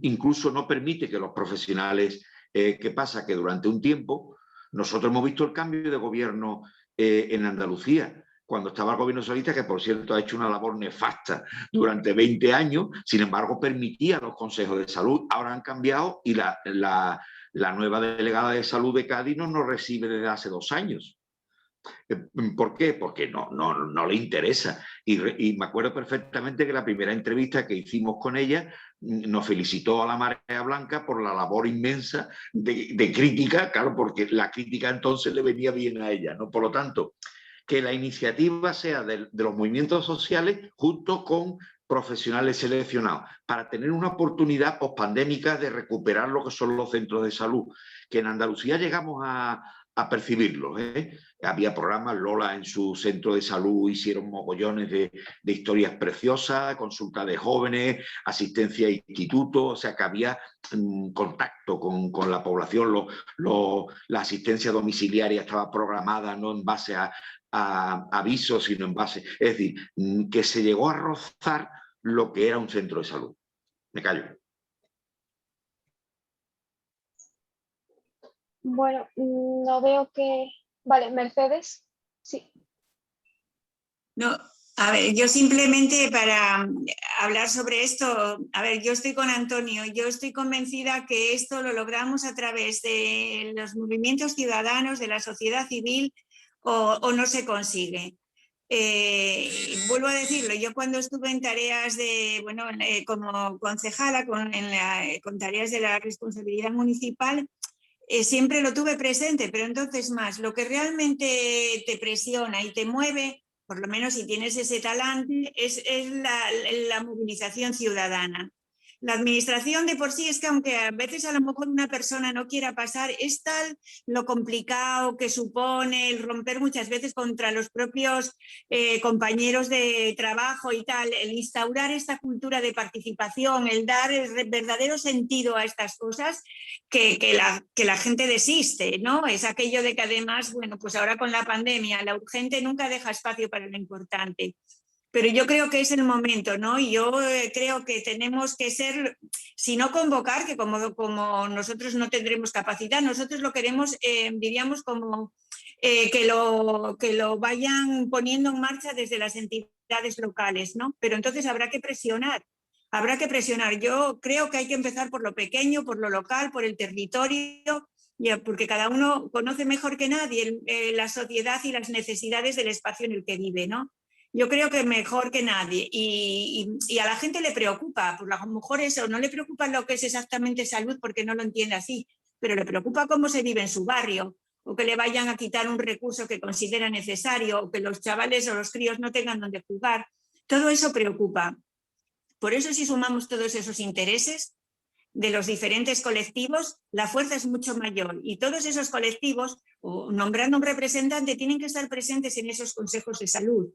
Speaker 5: incluso no permite que los profesionales, ¿qué pasa? Que durante un tiempo nosotros hemos visto el cambio de gobierno en Andalucía, cuando estaba el gobierno socialista, que por cierto ha hecho una labor nefasta durante 20 años, sin embargo permitía los consejos de salud. Ahora han cambiado y la nueva delegada de salud de Cádiz no nos recibe desde hace 2 años. ¿Por qué? Porque no le interesa. Y me acuerdo perfectamente que la primera entrevista que hicimos con ella nos felicitó a la Marea Blanca por la labor inmensa de crítica, claro, porque la crítica entonces le venía bien a ella, ¿no? Por lo tanto, que la iniciativa sea de los movimientos sociales junto con profesionales seleccionados, para tener una oportunidad pospandémica de recuperar lo que son los centros de salud, que en Andalucía llegamos a percibirlos, ¿eh? Había programas, Lola en su centro de salud hicieron mogollones de historias preciosas, consulta de jóvenes, asistencia a institutos, o sea que había contacto con la población, la asistencia domiciliaria estaba programada no en base a avisos, sino en base... Es decir, que se llegó a rozar lo que era un centro de salud. Me callo.
Speaker 1: Bueno, no veo que... Vale, Mercedes, sí.
Speaker 11: No, a ver, yo simplemente para hablar sobre esto, a ver, yo estoy con Antonio, yo estoy convencida que esto lo logramos a través de los movimientos ciudadanos, de la sociedad civil, o no se consigue. Vuelvo a decirlo, yo cuando estuve en tareas de, bueno, como concejala, con tareas de la responsabilidad municipal, siempre lo tuve presente, pero entonces más, lo que realmente te presiona y te mueve, por lo menos si tienes ese talante, es la movilización ciudadana. La administración de por sí es que aunque a veces a lo mejor una persona no quiera pasar, es tal lo complicado que supone el romper muchas veces contra los propios compañeros de trabajo y tal, el instaurar esta cultura de participación, el dar el verdadero sentido a estas cosas que la gente desiste, ¿no? Es aquello de que además, bueno, pues ahora con la pandemia, la urgente nunca deja espacio para lo importante. Pero yo creo que es el momento, ¿no? Y yo creo que tenemos que ser, si no convocar, que como nosotros no tendremos capacidad, nosotros lo queremos, diríamos, como que lo vayan poniendo en marcha desde las entidades locales, ¿no? Pero entonces habrá que presionar. Habrá que presionar. Yo creo que hay que empezar por lo pequeño, por lo local, por el territorio, porque cada uno conoce mejor que nadie la sociedad y las necesidades del espacio en el que vive, ¿no? Yo creo que mejor que nadie y a la gente le preocupa, por lo mejor eso, no le preocupa lo que es exactamente salud porque no lo entiende así, pero le preocupa cómo se vive en su barrio o que le vayan a quitar un recurso que considera necesario o que los chavales o los críos no tengan donde jugar. Todo eso preocupa. Por eso si sumamos todos esos intereses de los diferentes colectivos, la fuerza es mucho mayor y todos esos colectivos, o nombrando un representante, tienen que estar presentes en esos consejos de salud.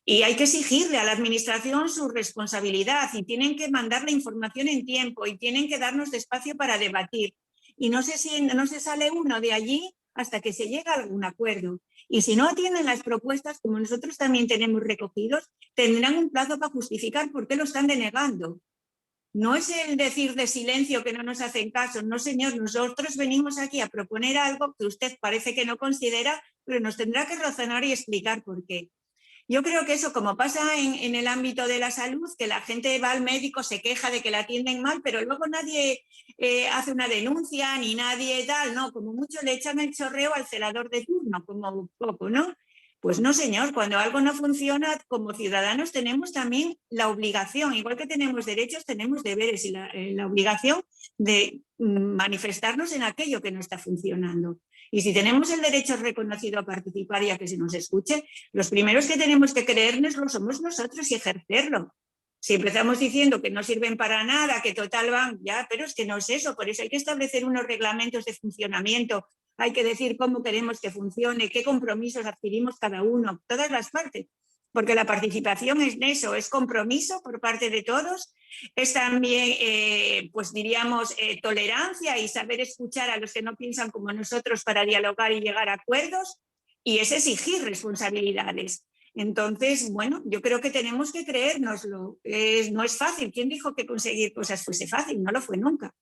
Speaker 11: Y hay que exigirle a la administración su responsabilidad y tienen que mandar la información en tiempo y tienen que darnos espacio para debatir. Y no se sale uno de allí hasta que se llega a algún acuerdo. Y si no atienden las propuestas, como nosotros también tenemos recogidos, tendrán un plazo para justificar por qué lo están denegando. No es el decir de silencio que no nos hacen caso. No, señor, nosotros venimos aquí a proponer algo que usted parece que no considera, pero nos tendrá que razonar y explicar por qué. Yo creo que eso, como pasa en el ámbito de la salud, que la gente va al médico, se queja de que la atienden mal, pero luego nadie hace una denuncia ni nadie tal, ¿no? Como mucho le echan el chorreo al celador de turno, como poco, ¿no? Pues no, señor, cuando algo no funciona, como ciudadanos tenemos también la obligación, igual que tenemos derechos, tenemos deberes y la obligación de manifestarnos en aquello que no está funcionando. Y si tenemos el derecho reconocido a participar y a que se nos escuche, los primeros que tenemos que creérnoslo somos nosotros y ejercerlo. Si empezamos diciendo que no sirven para nada, que total van, ya, pero es que no es eso, por eso hay que establecer unos reglamentos de funcionamiento, hay que decir cómo queremos que funcione, qué compromisos adquirimos cada uno, todas las partes, porque la participación es eso, es compromiso por parte de todos, es también, pues diríamos, tolerancia y saber escuchar a los que no piensan como nosotros para dialogar y llegar a acuerdos, y es exigir responsabilidades. Entonces, bueno, yo creo que tenemos que creérnoslo. No es fácil. ¿Quién dijo que conseguir cosas fuese fácil? No lo fue nunca.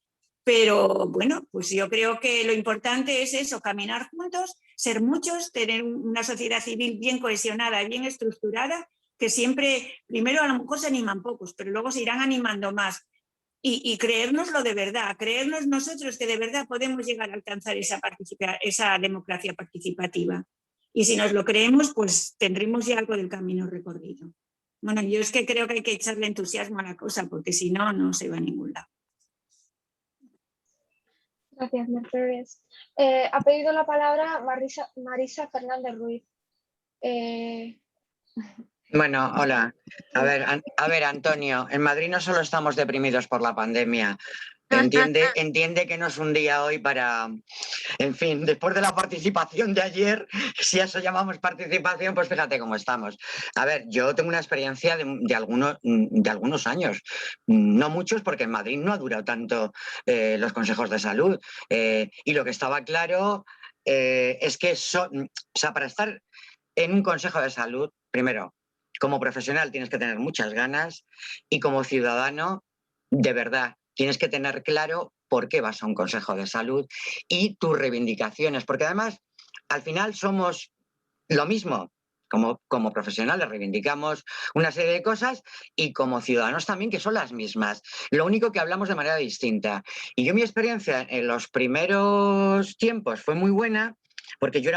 Speaker 11: Pero bueno, pues yo creo que lo importante es eso, caminar juntos, ser muchos, tener una sociedad civil bien cohesionada y bien estructurada, que siempre, primero a lo mejor se animan pocos, pero luego se irán animando más. Y creérnoslo de verdad, creernos nosotros que de verdad podemos llegar a alcanzar esa democracia participativa. Y si nos lo creemos, pues tendremos ya algo del camino recorrido. Bueno, yo es que creo que hay que echarle entusiasmo a la cosa, porque si no, no se va a ningún lado.
Speaker 1: Gracias, Mercedes. Ha pedido la palabra Marisa Fernández Ruiz.
Speaker 2: Bueno, hola. A ver, Antonio, en Madrid no solo estamos deprimidos por la pandemia. Entiende que no es un día hoy para, en fin, después de la participación de ayer, si a eso llamamos participación, pues fíjate cómo estamos. A ver, yo tengo una experiencia de algunos años, no muchos porque en Madrid no ha durado tanto los consejos de salud y lo que estaba claro es que para estar en un consejo de salud, primero, como profesional tienes que tener muchas ganas y como ciudadano, de verdad, tienes que tener claro por qué vas a un consejo de salud y tus reivindicaciones, porque además al final somos lo mismo. Como profesionales reivindicamos una serie de cosas y como ciudadanos también, que son las mismas. Lo único que hablamos de manera distinta. Y mi experiencia en los primeros tiempos fue muy buena, porque yo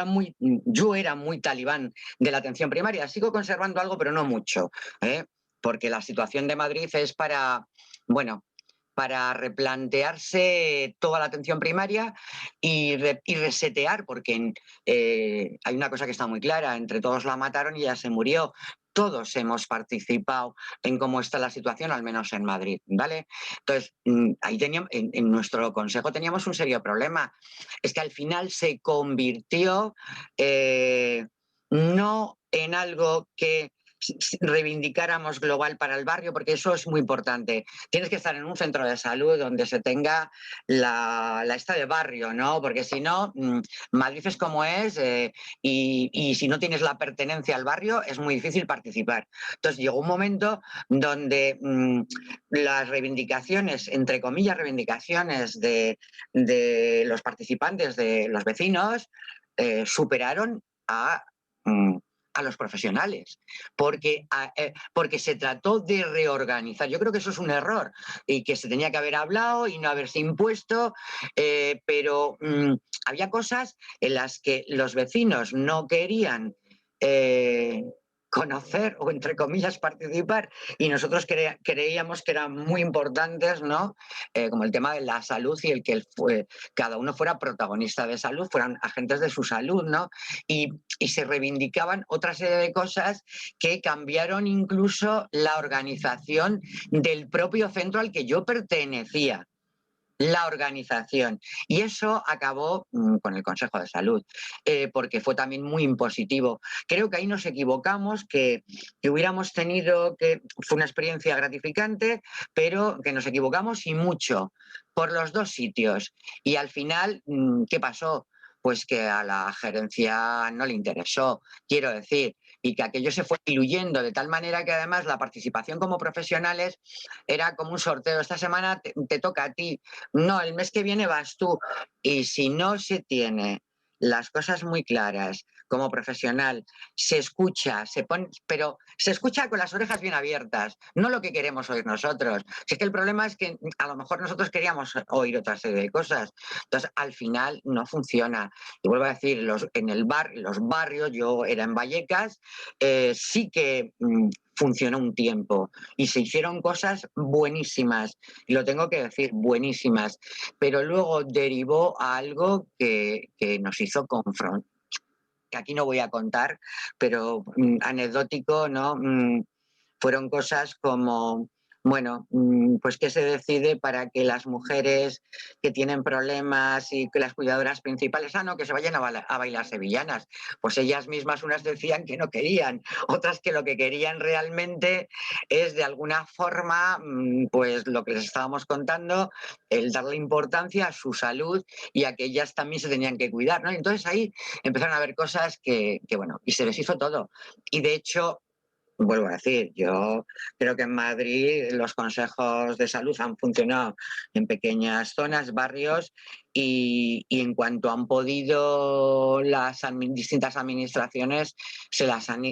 Speaker 2: era muy talibán de la atención primaria. Sigo conservando algo, pero no mucho, porque la situación de Madrid es para, bueno, para replantearse toda la atención primaria y resetear, porque hay una cosa que está muy clara, entre todos la mataron y ya se murió. Todos hemos participado en cómo está la situación, al menos en Madrid, ¿vale? Entonces, ahí teníamos, en nuestro consejo teníamos un serio problema. Es que al final se convirtió no en algo que reivindicáramos global para el barrio, porque eso es muy importante. Tienes que estar en un centro de salud donde se tenga la esta de barrio, ¿no? Porque si no, Madrid es como es y si no tienes la pertenencia al barrio es muy difícil participar. Entonces llegó un momento donde las reivindicaciones, entre comillas, reivindicaciones de los participantes, de los vecinos, superaron a los profesionales, porque se trató de reorganizar. Yo creo que eso es un error y que se tenía que haber hablado y no haberse impuesto, pero había cosas en las que los vecinos no querían conocer o, entre comillas, participar, y nosotros creíamos que eran muy importantes, ¿no? Como el tema de la salud y el que cada uno fuera protagonista de salud, fueran agentes de su salud, ¿no? Y se reivindicaban otra serie de cosas que cambiaron incluso la organización del propio centro al que yo pertenecía. La organización. Y eso acabó con el Consejo de Salud, porque fue también muy impositivo. Creo que ahí nos equivocamos, que hubiéramos tenido, que fue una experiencia gratificante, pero que nos equivocamos y mucho, por los dos sitios. Y al final, ¿qué pasó? Pues que a la gerencia no le interesó, quiero decir, y que aquello se fue diluyendo de tal manera que además la participación como profesionales era como un sorteo. Esta semana te toca a ti, no, el mes que viene vas tú. Y si no se tiene las cosas muy claras como profesional, se escucha, pero se escucha con las orejas bien abiertas, no lo que queremos oír nosotros. Si es que el problema es que a lo mejor nosotros queríamos oír otra serie de cosas. Entonces, al final no funciona. Y vuelvo a decir, los barrios, yo era en Vallecas, sí que funcionó un tiempo y se hicieron cosas buenísimas, y lo tengo que decir, buenísimas, pero luego derivó a algo que nos hizo confrontar, que aquí no voy a contar, pero anecdótico, ¿no? Fueron cosas como, bueno, pues qué se decide para que las mujeres que tienen problemas y que las cuidadoras principales, no, que se vayan a bailar sevillanas. Pues ellas mismas, unas decían que no querían, otras que lo que querían realmente es de alguna forma, pues lo que les estábamos contando, el darle importancia a su salud y a que ellas también se tenían que cuidar, ¿no? Entonces ahí empezaron a haber cosas que bueno, y se les hizo todo. Y de hecho, vuelvo a decir, yo creo que en Madrid los consejos de salud han funcionado en pequeñas zonas, barrios, y en cuanto han podido las distintas administraciones, se las han,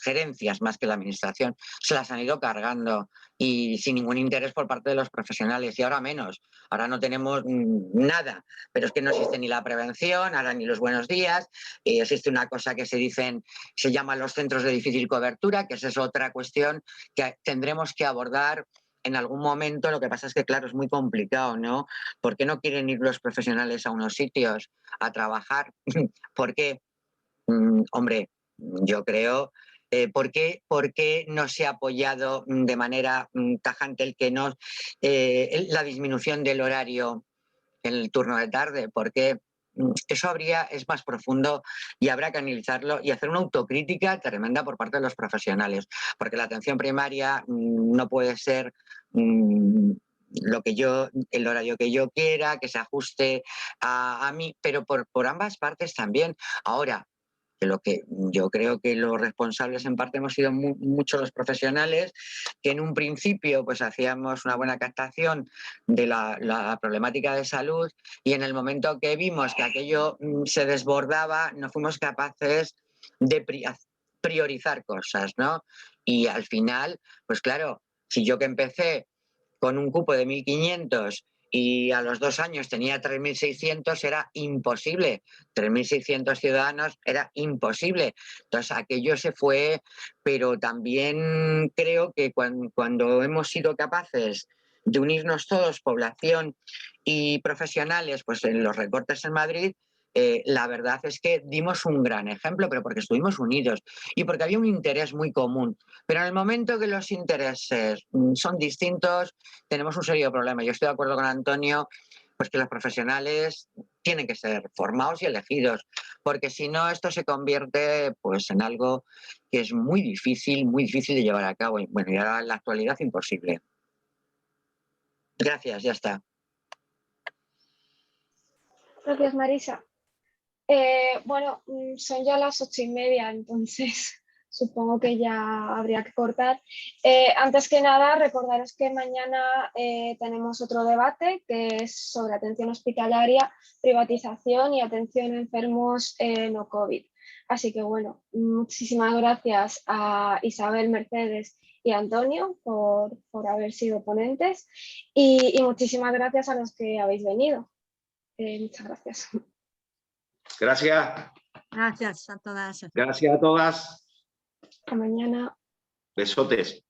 Speaker 2: gerencias más que la administración, se las han ido cargando y sin ningún interés por parte de los profesionales, y ahora menos, ahora no tenemos nada, pero es que no existe ni la prevención, ahora ni los buenos días, existe una cosa que se llama los centros de difícil cobertura, que esa es otra cuestión que tendremos que abordar en algún momento. Lo que pasa es que, claro, es muy complicado, ¿no? ¿Por qué no quieren ir los profesionales a unos sitios a trabajar? ¿Por qué? Hombre, yo creo, ¿por qué no se ha apoyado de manera tajante la disminución del horario en el turno de tarde? ¿Por qué? Eso es más profundo y habrá que analizarlo y hacer una autocrítica tremenda por parte de los profesionales, porque la atención primaria no puede ser el horario que yo quiera, que se ajuste a mí, pero por ambas partes también. Ahora, lo que yo creo que los responsables en parte hemos sido muchos los profesionales, que en un principio pues hacíamos una buena captación de la problemática de salud, y en el momento que vimos que aquello se desbordaba, no fuimos capaces de priorizar cosas, ¿no? Y al final, pues claro, si yo que empecé con un cupo de 1.500 y a los 2 años tenía 3.600, era imposible. 3.600 ciudadanos era imposible. Entonces aquello se fue, pero también creo que cuando hemos sido capaces de unirnos todos, población y profesionales, pues en los recortes en Madrid, la verdad es que dimos un gran ejemplo, pero porque estuvimos unidos y porque había un interés muy común. Pero en el momento que los intereses son distintos, tenemos un serio problema. Yo estoy de acuerdo con Antonio, pues que los profesionales tienen que ser formados y elegidos, porque si no esto se convierte pues en algo que es muy difícil de llevar a cabo. Y bueno, ya en la actualidad imposible. Gracias, ya está.
Speaker 1: Gracias, Marisa. Bueno, son ya las 8:30, entonces supongo que ya habría que cortar. Antes que nada, recordaros que mañana tenemos otro debate que es sobre atención hospitalaria, privatización y atención a enfermos no COVID. Así que bueno, muchísimas gracias a Isabel, Mercedes y Antonio por haber sido ponentes y muchísimas gracias a los que habéis venido. Muchas gracias.
Speaker 5: Gracias.
Speaker 3: Gracias a todas.
Speaker 5: Gracias a todas.
Speaker 1: Hasta mañana.
Speaker 5: Besotes.